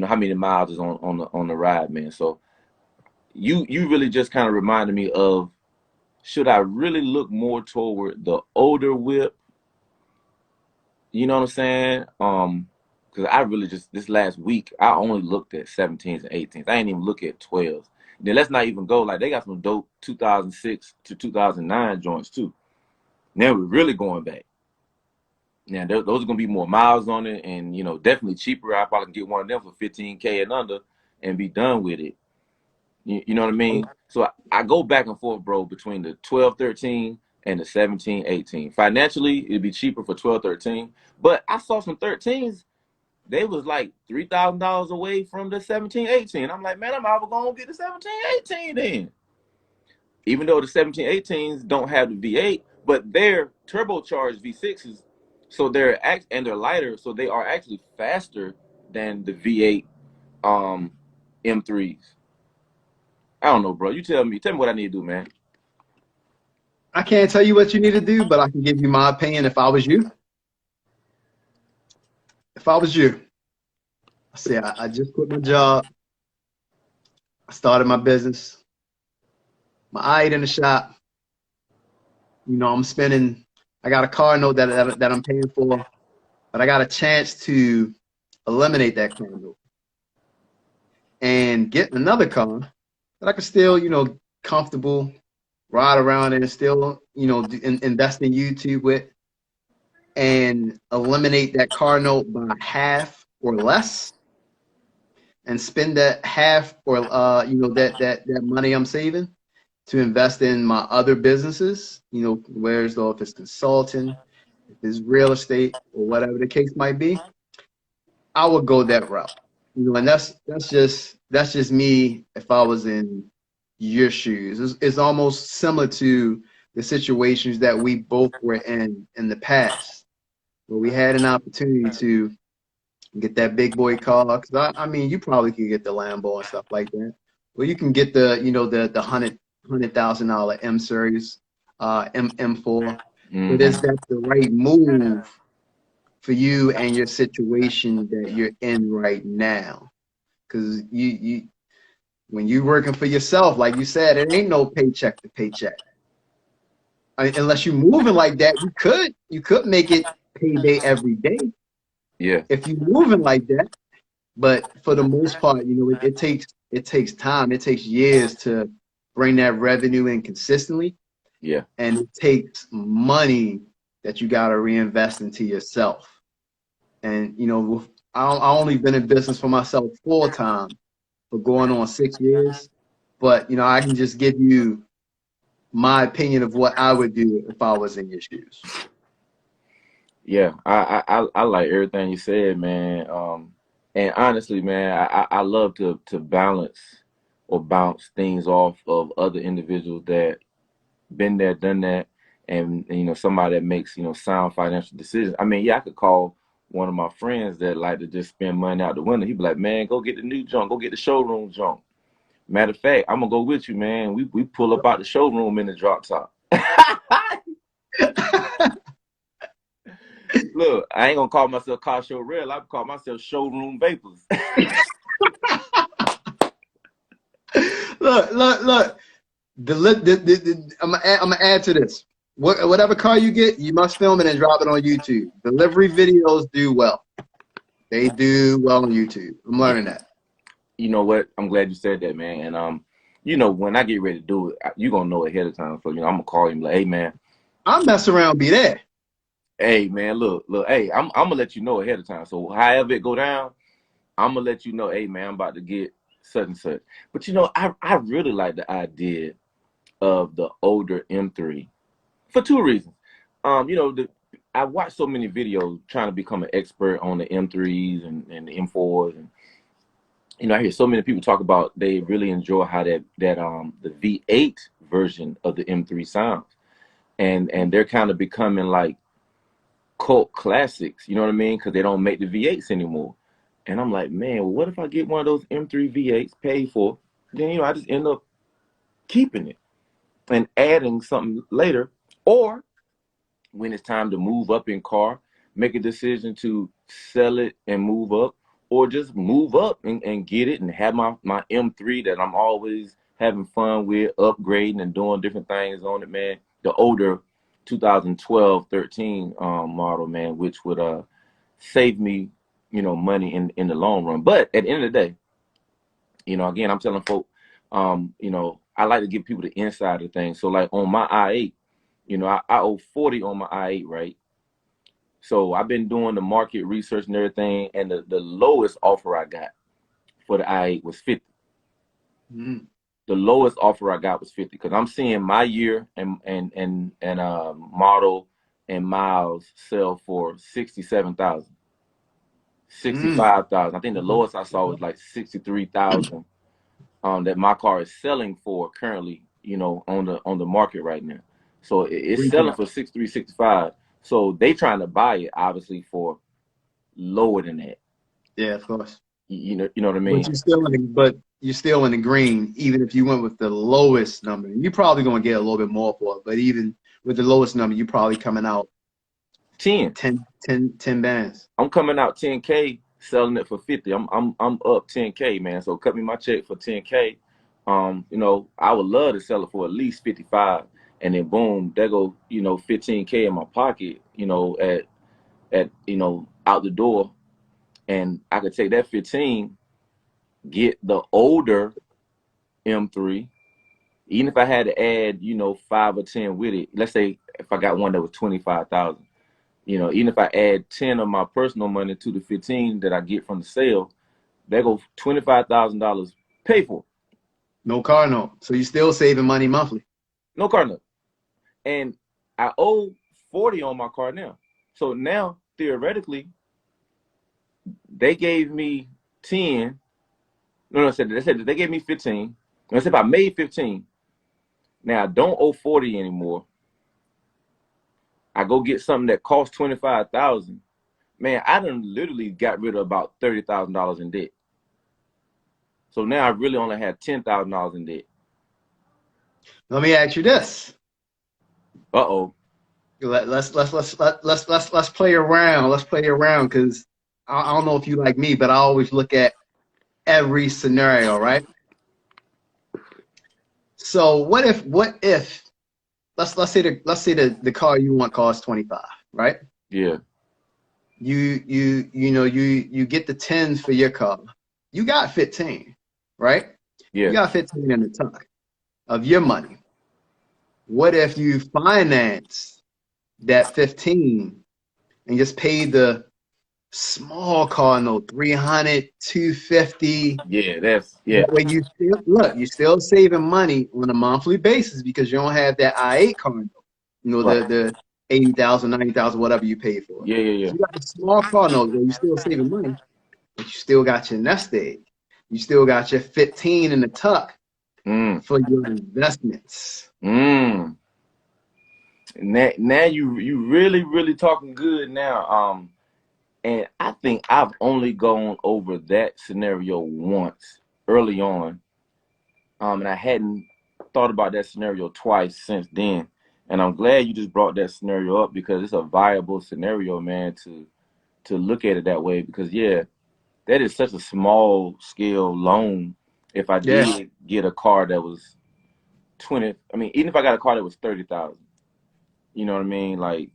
how many miles is on the ride, man. So you really just kind of reminded me of, should I really look more toward the older whip? You know what I'm saying? Because I really just this last week I only looked at 17s and 18s. I ain't even look at 12s. Then let's not even go, like, they got some dope 2006 to 2009 joints too. Now we're really going back. Now those are gonna be more miles on it, and definitely cheaper. I probably can get one of them for 15K and under, and be done with it. You know what I mean? So I go back and forth, bro, between the 12, 13 and the 17, 18. Financially, it'd be cheaper for 12, 13. But I saw some 13s. They was like $3,000 away from the 17, 18. I'm like, man, I'm either going to get the 17, 18 then. Even though the 17, 18s don't have the V8, but they're turbocharged V6s. So they're lighter. So they are actually faster than the V8 M3s. I don't know, bro. You tell me what I need to do, man. I can't tell you what you need to do, but I can give you my opinion if I was you. If I was you, I say I just quit my job. I started my business. My eye in the shop. I got a car note that I'm paying for, but I got a chance to eliminate that car note and get another car that I could still, comfortable, ride around in and still, invest in YouTube with, and eliminate that car note by half or less, and spend that half or that money I'm saving to invest in my other businesses, whereas though if it's consulting, if it's real estate, or whatever the case might be, I would go that route. And that's just me if I was in your shoes. It's almost similar to the situations that we both were in the past, where we had an opportunity to get that big boy car. Because I mean, you probably could get the Lambo and stuff like that. Well, you can get the $100,000 M series, M4. But is Mm-hmm. that the right move for you and your situation that you're in right now? Because when you're working for yourself, like you said, it ain't no paycheck to paycheck. I mean, unless you're moving like that, you could make it payday every day Yeah. if you're moving like that. But for the most part, it takes time. It takes years to bring that revenue in consistently, Yeah. and it takes money that you got to reinvest into yourself. And I only been in business for myself full time for going on 6 years, but I can just give you my opinion of what I would do if I was in your shoes. Yeah, I like everything you said, man. And honestly, man, I love to balance or bounce things off of other individuals that been there, done that, and somebody that makes sound financial decisions. I mean, yeah, I could call one of my friends that like to just spend money out the window. He'd be like, man, go get the new junk, go get the showroom junk. Matter of fact, I'm gonna go with you, man. We pull up out the showroom in the drop top. Look, I ain't gonna call myself Carshow Rell. I call myself Showroom Vapors. Look. I'm gonna add to this. Whatever car you get, you must film it and drop it on YouTube. Delivery videos do well. They do well on YouTube. I'm Yeah. learning that. You know what? I'm glad you said that, man. And you know, when I get ready to do it, you gonna know ahead of time. So you know, I'm gonna call him like, hey, man. I'll mess around, be there. Hey, man, look, hey, I'm gonna let you know ahead of time. So however it go down, I'm gonna let you know, hey, man, I'm about to get such and such. But you know, I really like the idea of the older M3 for two reasons. You know, I watched so many videos trying to become an expert on the M3s and the M4s, and you know, I hear so many people talk about they really enjoy how the V8 version of the M3 sounds, and they're kind of becoming like cult classics. You know what I mean? Because they don't make the V8s anymore. And I'm like, man, well, what if I get one of those M3 V8s paid for? Then you know, I just end up keeping it and adding something later, or when it's time to move up in car, make a decision to sell it and move up, or just move up and get it and have my M3 that I'm always having fun with, upgrading and doing different things on it, man. The older 2012, 13 model, man, which would save me, you know, money in the long run. But at the end of the day, you know, again, I'm telling folk, you know, I like to give people the inside of things. So like on my i8, you know, I owe 40 on my i8, right? So I've been doing the market research and everything, and the lowest offer I got for the i8 was 50. Mm. The lowest offer I got was 50 because I'm seeing my year and model and miles sell for 67,000, 65,000. I think the lowest I saw was like 63,000. That my car is selling for currently, you know, on the market right now. So it's selling for 63, 65. So they trying to buy it obviously for lower than that. Yeah, of course. You know what I But mean? you're still in the green, even if you went with the lowest number. You're probably gonna get a little bit more for it, but even with the lowest number, you're probably coming out 10. 10 bands. I'm coming out 10K selling it for 50. I'm up 10K, man. So cut me my check for 10K. You know, I would love to sell it for at least 55, and then boom, there go, you know, 15K in my pocket, you know, at you know, out the door, and I could take that 15, get the older M3. Even if I had to add, you know, 5 or 10 with it, let's say if I got one that was 25,000, you know, even if I add 10 of my personal money to the 15 that I get from the sale, there goes $25,000 paid for. No car note. So you're still saving money monthly. No car note. And I owe 40 on my car now. So now, theoretically, they gave me 10. No, they said they gave me 15. I said if I made 15, now I don't owe 40 anymore. I go get something that costs 25,000. Man, I done literally got rid of about $30,000 in debt. So now I really only have $10,000 in debt. Let me ask you this. Uh-oh. Let's play around. Let's play around because I don't know if you like me, but I always look at every scenario, right? So what if let's say the car you want costs 25, right? Yeah. You get the 10s for your car. You got 15, right? Yeah. You got 15 in the tuck of your money. What if you finance that 15 and just pay the small car note, 300, 250? Yeah, yeah. That way you're still saving money on a monthly basis because you don't have that I-8 car note. You know, Right. the 80,000, 90,000, whatever you pay for. Yeah. So you got a small car note where you're still saving money, but you still got your nest egg. You still got your 15 in the tuck for your investments. Now you really talking good now. And I think I've only gone over that scenario once early on. And I hadn't thought about that scenario twice since then. And I'm glad you just brought that scenario up because it's a viable scenario, man, to look at it that way. Because yeah, that is such a small scale loan if I Yeah. did get a car that was 20, I mean, even if I got a car that was 30,000, you know what I mean? Like,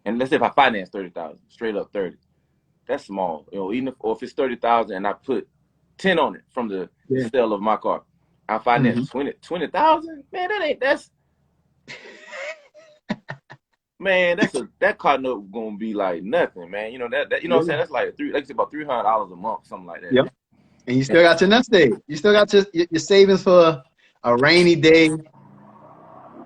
and let's say if I finance 30,000, straight up 30, that's small. You know, even if, or if it's 30,000 and I put 10 on it from the Yeah. sale of my car, I Hmm. finance 20,000. Man, man, that car note gonna be like nothing, man. You know that you know what I'm Yeah. saying? That's like about $300 a month, something like that. Yep. And you still got your nest egg. You still got your savings for a rainy day.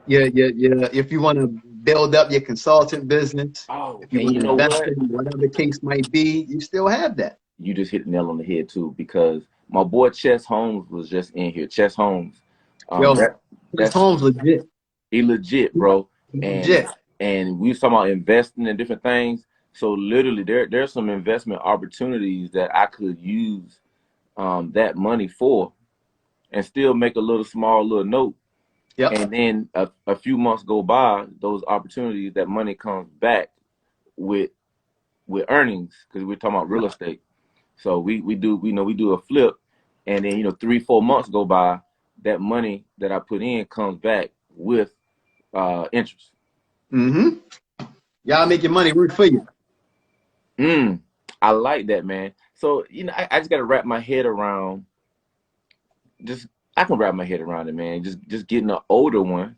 If you want to build up your consultant business, Oh, if you and want you to know invest what? in whatever the case might be, you still have that. You just hit the nail on the head too, because my boy Chess Holmes was just in here. Chess Holmes, Yo, that his that's home's legit. he legit, bro. And Legit. we was talking about investing in different things. So literally, there's some investment opportunities that I could use that money for, and still make a little note. Yep. And then a few months go by, those opportunities, that money comes back with earnings, because we're talking about real estate. So we do, we do a flip, and then 3-4 months go by, that money that I put in comes back with interest. Mm-hmm. Y'all make your money work for you. Mm, I like that, man. So I just got to wrap my head around, just I can wrap my head around it, man. Just getting an older one.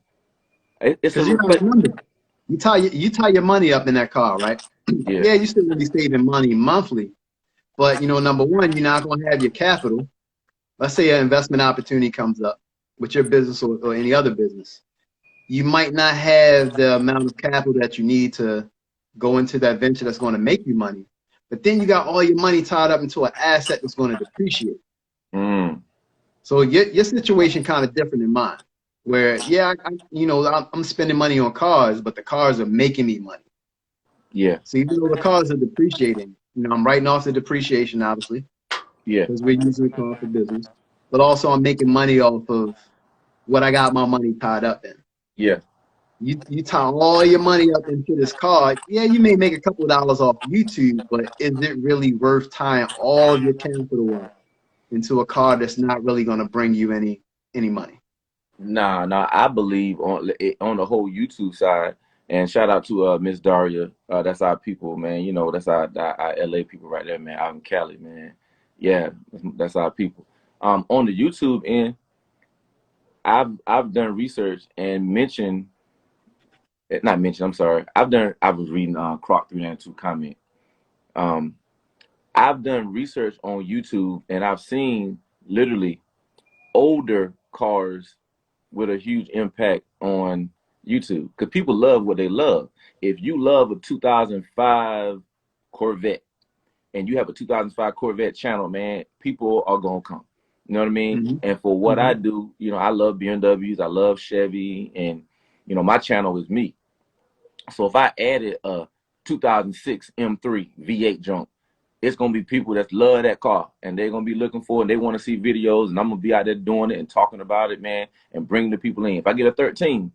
It's a Because you gotta but remember, you tie your money up in that car, right? yeah, Yeah, you still gonna be saving money monthly, but number one, you're not gonna have your capital. Let's say an investment opportunity comes up with your business or any other business. You might not have the amount of capital that you need to go into that venture that's going to make you money. But then you got all your money tied up into an asset that's going to depreciate. mm, So your situation kind of different than mine, where yeah, I'm spending money on cars, but the cars are making me money. yeah, So even though the cars are depreciating, I'm writing off the depreciation obviously yeah, because we're using the car for business, but also I'm making money off of what I got my money tied up in. yeah. You tie all your money up into this car. Yeah, you may make a couple of dollars off YouTube, but is it really worth tying all of your capital up into a car that's not really going to bring you any money? Nah. I believe on the whole YouTube side, and shout out to Miss Daria. That's our people, man. That's our LA people right there, man. Out in Cali, man. Yeah, that's our people. On the YouTube end, I've done research and mentioned, not mentioned. I'm sorry. I was reading Croc 392 comment. Um, I've done research on YouTube, and I've seen literally older cars with a huge impact on YouTube, because people love what they love. If you love a 2005 Corvette and you have a 2005 Corvette channel, man, people are gonna come. You know what I mean? Mm-hmm. And for what Mm-hmm. I do, I love BMWs, I love Chevy, and my channel is me. So if I added a 2006 M3 V8 junk, it's gonna be people that love that car, and they're gonna be looking for it, and they want to see videos, and I'm gonna be out there doing it and talking about it, man, and bringing the people in. If I get a 13,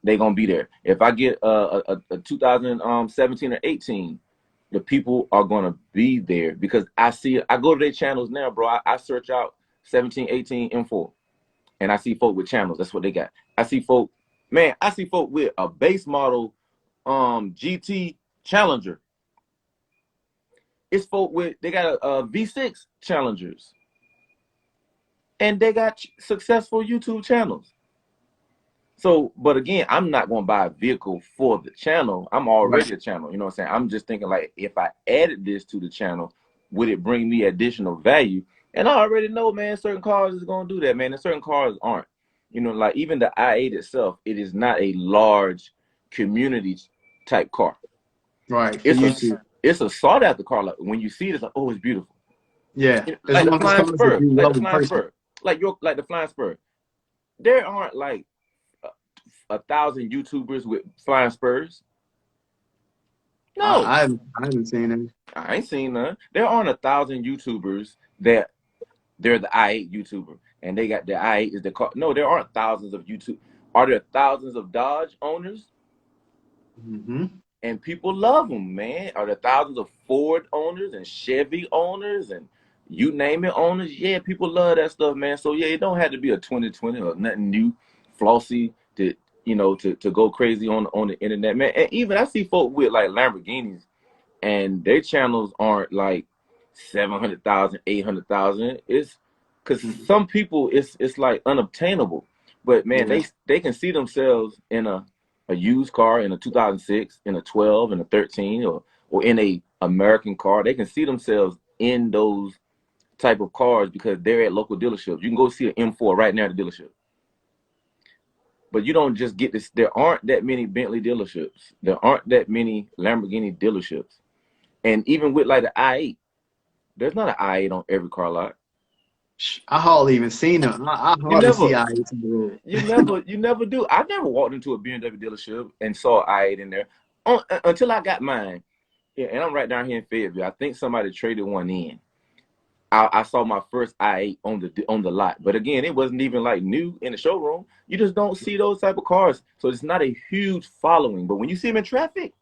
they're gonna be there. If I get a 2017 or 18, the people are gonna be there, because I go to their channels now, bro. I search out 17, 18 M4, and I see folk with channels. That's what they got. I see folk with a base model GT Challenger. It's folk with, they got a V6 Challengers, and they got successful YouTube channels. So, but again, I'm not going to buy a vehicle for the channel. I'm Right. already a channel. You know what I'm saying? I'm just thinking, like, if I added this to the channel, would it bring me additional value? And I already know, man, certain cars is going to do that, man, and certain cars aren't. Like even the i8 itself, it is not a large community type car. Right. For It's a YouTube. it's a sought after car. Like when you see it, it's like, oh, it's beautiful. Yeah. It's Like the one of those Flying cars that Spur, do well in person. like the Flying Spur. There aren't like 1,000 YouTubers with Flying Spurs. No, I haven't seen it. I ain't seen none. There aren't 1,000 YouTubers that they're the i8 YouTuber, and they got the i8 is the car. No, there aren't thousands of YouTube. Are there thousands of Dodge owners? Mm-hmm. And people love them, man. Are there thousands of Ford owners and Chevy owners and You name it, owners. Yeah, people love that stuff, man. So yeah, it don't have to be a 2020 or nothing new, flossy to to go crazy on the internet, man. And even I see folk with like Lamborghinis and their channels aren't like 700,000, 800,000. It's because Mhm. some people it's like unobtainable. But man, Yeah. they can see themselves in a used car in a 2006, in a 12, in a 13, or in a American car. They can see themselves in those type of cars because they're at local dealerships. You can go see an M4 right now at the dealership. But you don't just get this. There aren't that many Bentley dealerships. There aren't that many Lamborghini dealerships. And even with like the i8, there's not an i8 on every car lot. I hardly even seen them. I You hardly never, see IH on the road. you never do. I never walked into a BMW dealership and saw an i8 in there until I got mine. Yeah, and I'm right down here in Fayetteville. I think somebody traded one in. I saw my first i8 on the lot, but again, it wasn't even like new in the showroom. You just don't see those type of cars, so it's not a huge following. But when you see them in traffic,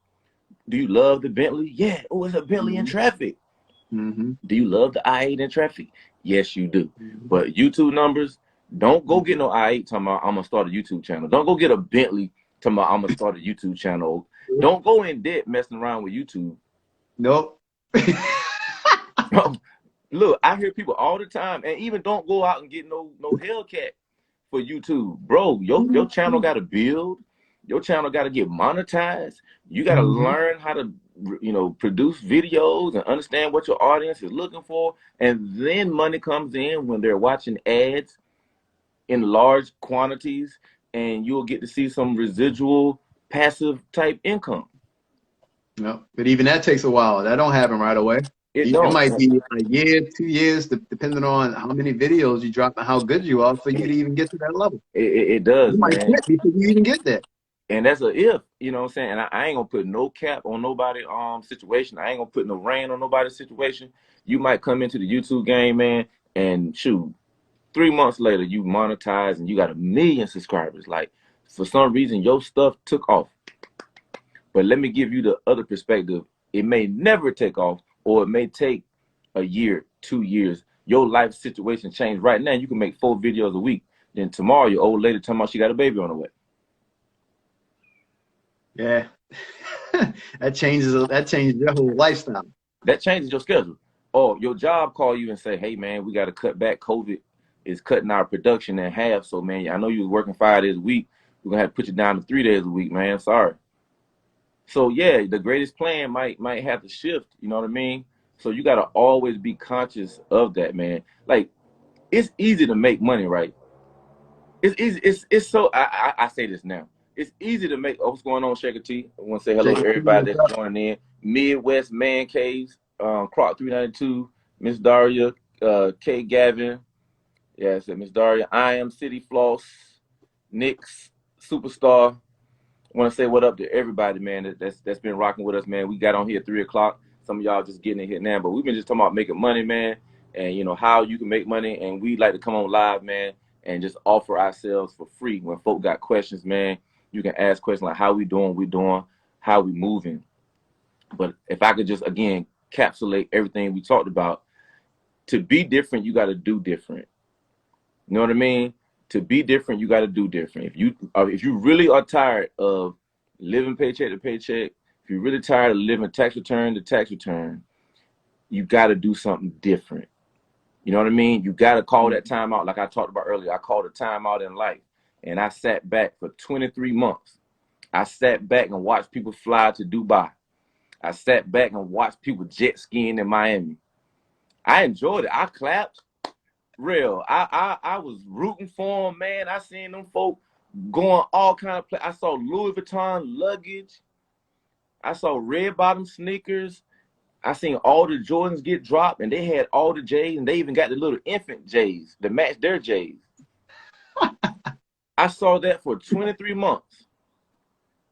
do you love the Bentley? Yeah. Oh, it's a Bentley in Hmm. traffic. Hmm. Do you love the i8 in traffic? Yes, you do. Hmm. But YouTube numbers, don't go get Hmm. no i8 talking about I'm gonna start a YouTube channel. Don't go get a Bentley talking about I'm gonna start a YouTube channel. Don't go in debt messing around with YouTube. Nope. Look, I hear people all the time, and even don't go out and get no Hellcat for YouTube, bro. Your channel got to build. Your channel got to get monetized. You got to Hmm. learn how to produce videos and understand what your audience is looking for, and then money comes in when they're watching ads in large quantities, and you'll get to see some residual passive type income. No, but even that takes a while. That don't happen right away. It It don't. might be a year, 2 years, depending on how many videos you drop and how good you are for you to It, even get to that level. it does, You might man. quit before you even get there. And that's a if, you know what I'm saying? And I ain't gonna put no cap on nobody situation. I ain't gonna put no rain on nobody's situation. You might come into the YouTube game, man, and shoot, 3 months later you monetize and you got 1 million subscribers. Like for some reason your stuff took off. But let me give you the other perspective. It may never take off, or it may take a year, 2 years. Your life situation changed right now. You can make 4 videos a week. Then tomorrow your old lady talking about she got a baby on the way. Yeah. That changes your whole lifestyle. That changes your schedule. Or your job call you and say, hey man, we got to cut back. COVID is cutting our production in half. So man, I know you was working 5 days a week. We're gonna have to put you down to 3 days a week, man. Sorry. So yeah, the greatest plan might have to shift, you know what I mean? So you gotta always be conscious of that, man. Like it's easy to make money, right? It's easy, it's so I say this now. It's easy to make what's going on, Shaker T. I want to say hello Shake to it, everybody what's that's up? joining in. Midwest Man Caves, Croc 392, Miss Daria, K Gavin, yeah, I said Miss Daria, I am City Floss, Nick's Superstar. Want to say what up to everybody, man. That's been rocking with us, man. We got on here at 3 o'clock. Some of y'all just getting in here now, but we've been just talking about making money, man, and how you can make money. And we like to come on live, man, and just offer ourselves for free. When folk got questions, man, you can ask questions like how we doing, how we moving. But if I could just again capsulate everything we talked about, to be different, you got to do different. You know what I mean? To be different, you got to do different. If you really are tired of living paycheck to paycheck, if you're really tired of living tax return to tax return, you got to do something different. You know what I mean? You got to call that time out, like I talked about earlier. I called a time out in life, and I sat back for 23 months. I sat back and watched people fly to Dubai. I sat back and watched people jet skiing in Miami. I enjoyed it. I clapped. Real. I was rooting for them, man. I seen them folk going all kind of I saw Louis Vuitton luggage. I saw red bottom sneakers. I seen all the Jordans get dropped, and they had all the J's, and they even got the little infant J's that match their J's. I saw that for 23 months.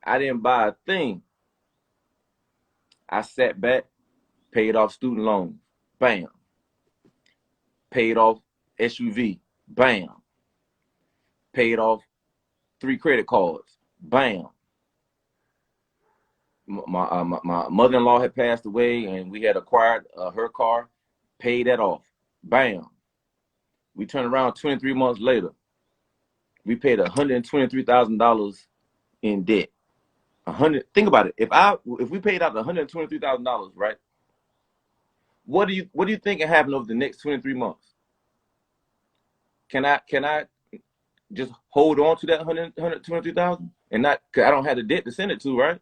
I didn't buy a thing. I sat back, paid off student loans. Bam. Paid off SUV. Bam. Paid off 3 credit cards. Bam. My mother-in-law had passed away, and we had acquired her car, paid that off. Bam. We turn around 23 months later. We paid $123,000 in debt. Think about it. If we paid out $123,000, right? What do you think can happen over the next 23 months? Can I just hold on to that 123,000 and not, because I don't have the debt to send it to, right?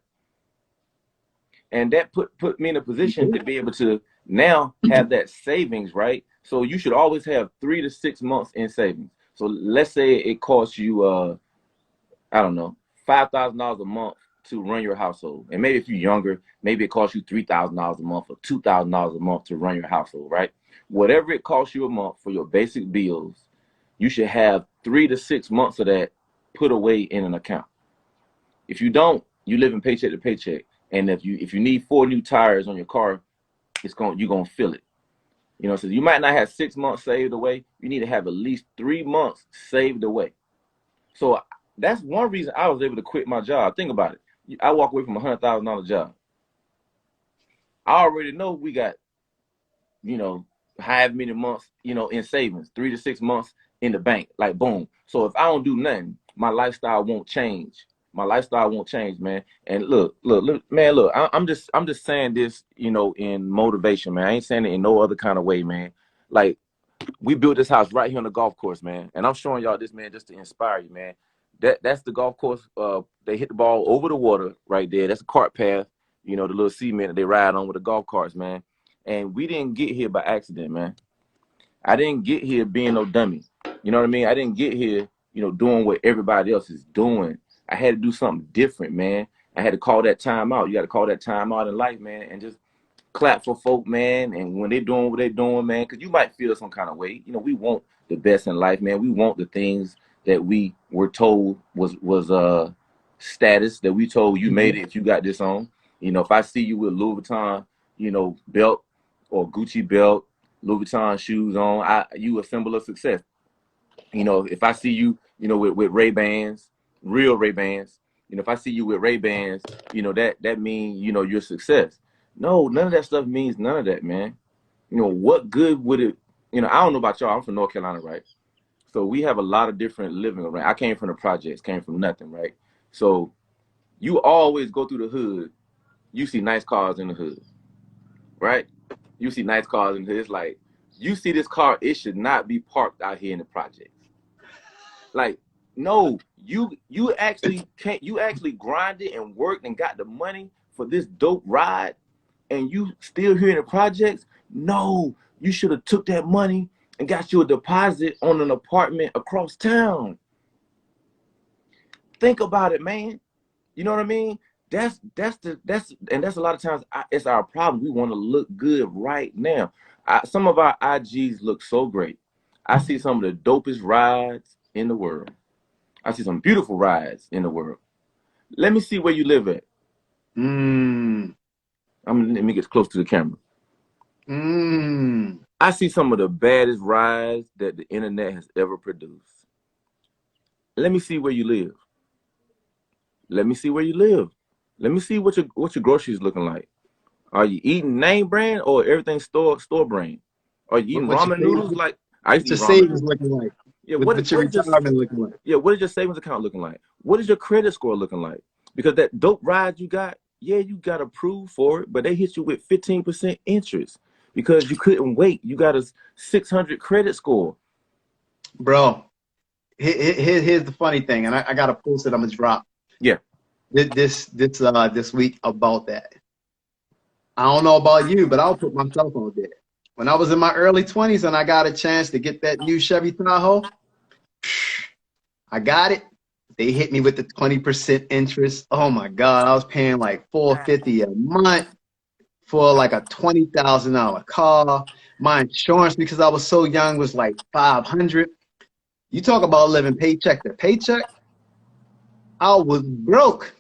And that put me in a position to be able to now have that savings, right? So you should always have 3 to 6 months in savings. So let's say it costs you I don't know, $5,000 a month to run your household. And maybe if you're younger, maybe it costs you $3,000 a month or $2,000 a month to run your household, right? Whatever it costs you a month for your basic bills, you should have 3 to 6 months of that put away in an account. If you don't, you live in paycheck to paycheck. And if you need 4 new tires on your car, you're gonna feel it. You know, so you might not have 6 months saved away. You need to have at least 3 months saved away. So that's one reason I was able to quit my job. Think about it. I walk away from a $100,000 job. I already know we got, however many months, in savings, 3 to 6 months in the bank, like boom. So if I don't do nothing, my lifestyle won't change. My lifestyle won't change, man. And look, man, look, I'm just saying this, in motivation, man. I ain't saying it in no other kind of way, man. Like, we built this house right here on the golf course, man. And I'm showing y'all this, man, just to inspire you, man. That's the golf course. They hit the ball over the water right there. That's a cart path, the little cement that they ride on with the golf carts, man. And we didn't get here by accident, man. I didn't get here being no dummy. You know what I mean? I didn't get here, doing what everybody else is doing. I had to do something different, man. I had to call that time out. You got to call that time out in life, man, and just clap for folk, man. And when they're doing what they're doing, man, because you might feel some kind of way. We want the best in life, man. We want the things that we were told was status, that we told you made it if you got this on. If I see you with Louis Vuitton, belt or Gucci belt, Louis Vuitton shoes on, you a symbol of success. If I see you, with Ray-Bans, real Ray-Bans, if I see you with Ray-Bans, that means, your success. No, none of that stuff means none of that, man. What good would it, I don't know about y'all. I'm from North Carolina, right? So we have a lot of different living around. I came from the projects, came from nothing, right? So you always go through the hood. You see nice cars in the hood, right? You see nice cars in the hood. It's like, you see this car, it should not be parked out here in the projects. Like, no, you actually can't. You actually grinded and worked and got the money for this dope ride, and you still here in the projects. No, you should have took that money and got you a deposit on an apartment across town. Think about it, man. You know what I mean? That's a lot of times it's our problem. We want to look good right now. Some of our IGs look so great. I see some of the dopest rides in the world. I see some beautiful rides in the world. Let me see where you live at. Let me get close to the camera. I see some of the baddest rides that the internet has ever produced. Let me see where you live. Let me see where you live. Let me see what your groceries looking like. Are you eating name brand or everything store brand? Are you eating ramen noodles? Like, I used to eat ramen. What's your savings looking like? Yeah, what's your retirement looking like? Yeah, what is your savings account looking like? What is your credit score looking like? Because that dope ride you got, yeah, you got approved for it, but they hit you with 15% interest because you couldn't wait. You got a 600 credit score. Bro, here's the funny thing, and I got a post that I'm gonna drop. Yeah. This week about that. I don't know about you, but I'll put myself on there. When I was in my early 20s and I got a chance to get that new Chevy Tahoe, I got it. They hit me with the 20% interest. Oh my God, I was paying like $450 a month for like a $20,000 car. My insurance, because I was so young, was like $500. You talk about living paycheck to paycheck. I was broke.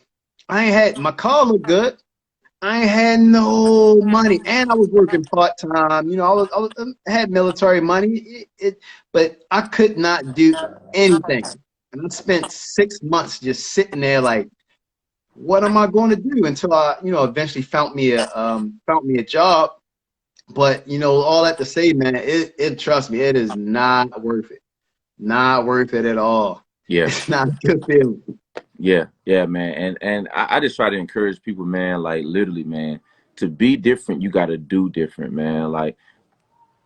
I ain't had, my car looked good. I ain't had no money, and I was working part-time. I had military money, but I could not do anything. And I spent 6 months just sitting there like, what am I going to do? Until I, eventually found me a job But you know, all that to say, man, it trust me, it is not worth it. Not worth it at all. Yeah. It's not a good feeling. Yeah, man. And I just try to encourage people, man, like literally, man, to be different, you gotta do different, man. Like,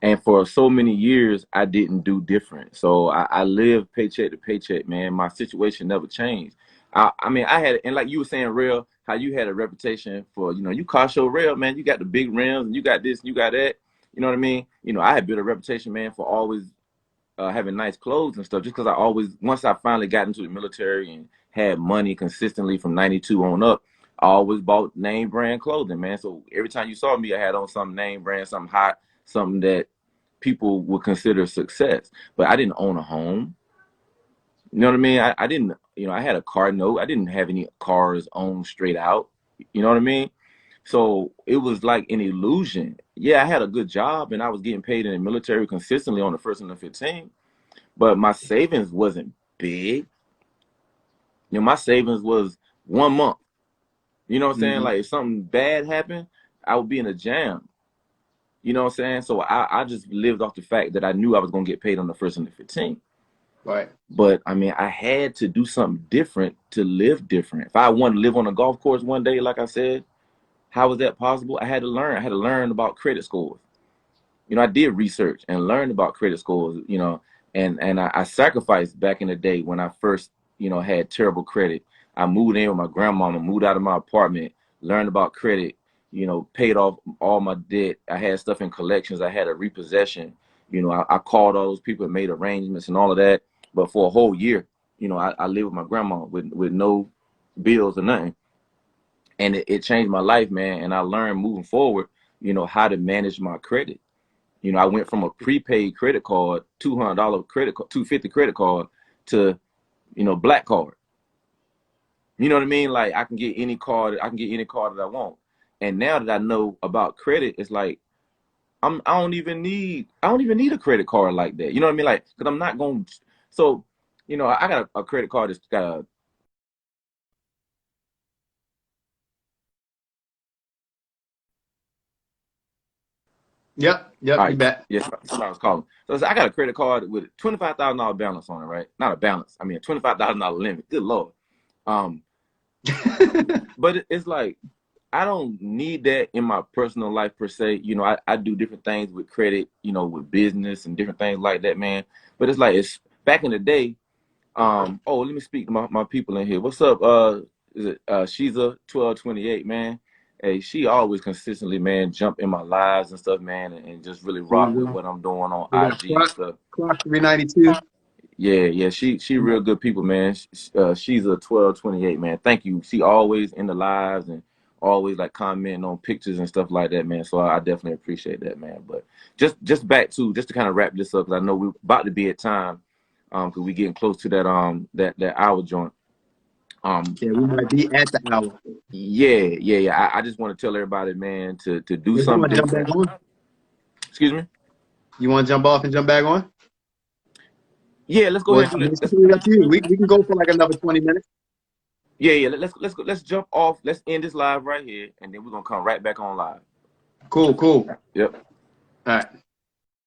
and for so many years I didn't do different. So I lived paycheck to paycheck, man. My situation never changed. I mean, I had, and like you were saying, Real, how you had a reputation for, you Carshow Rell, man. You got the big rims, and you got this, and you got that. You know what I mean? I had built a reputation, man, for always having nice clothes and stuff, just because I always, once I finally got into the military and had money consistently from 92 on up, I always bought name brand clothing, man. So every time you saw me, I had on some name brand, something hot, something that people would consider success. But I didn't own a home. You know what I mean? I didn't, I had a car note. I didn't have any cars owned straight out. You know what I mean? So it was like an illusion. Yeah, I had a good job and I was getting paid in the military consistently on the first and the 15th, but my savings wasn't big. My savings was 1 month. You know what I'm saying? Mm-hmm. Like if something bad happened, I would be in a jam. You know what I'm saying? So I just lived off the fact that I knew I was gonna get paid on the first and the 15th. Right. But I mean, I had to do something different to live different. If I wanted to live on a golf course one day, like I said, how was that possible? I had to learn. I had to learn about credit scores. I did research and learned about credit scores, and I sacrificed back in the day when I first, had terrible credit. I moved in with my grandmama, moved out of my apartment, learned about credit, paid off all my debt. I had stuff in collections. I had a repossession. I called all those people and made arrangements and all of that. But for a whole year, I lived with my grandma with no bills or nothing. And it changed my life, man. And I learned moving forward, how to manage my credit. I went from a prepaid credit card, $200 credit card, 250 credit card to, black card. You know what I mean? Like I can get any card, that I want. And now that I know about credit, it's like I don't even need a credit card like that. You know what I mean? Like, because I'm not going. So, I got a credit card that's got a. Yep. All Yep. You right, bet. yes, somebody was calling. So I got a credit card with $25,000 balance on it, right? Not a balance. I mean, a $25,000 limit. Good lord. Um, but it's like I don't need that in my personal life per se. I do different things with credit, with business and different things like that, man. But it's like it's back in the day. Oh, let me speak to my people in here. What's up? Is it she's a 1228, man. Hey, she always consistently, man, jump in my lives and stuff, man, and just really There rock you with go. what I'm doing on We got IG and stuff. Clock 392. Yeah, she real good people, man. She's a 1228, man. Thank you. She always in the lives and always like commenting on pictures and stuff like that, man. So I definitely appreciate that, man. But just to kind of wrap this up, because I know we're about to be at time, because we getting close to that hour joint. Um, Yeah, we might be at the hour. yeah. I just want to tell everybody, man, to do If you something want to jump different. back on, Excuse me. you want to jump off and jump back on? Yeah, let's go Well, ahead and I do mean, that. it's completely up to you. We can go for like another 20 minutes. Yeah. Let's go, let's jump off. Let's end this live right here, and then we're gonna come right back on live. Cool. Yep. All right.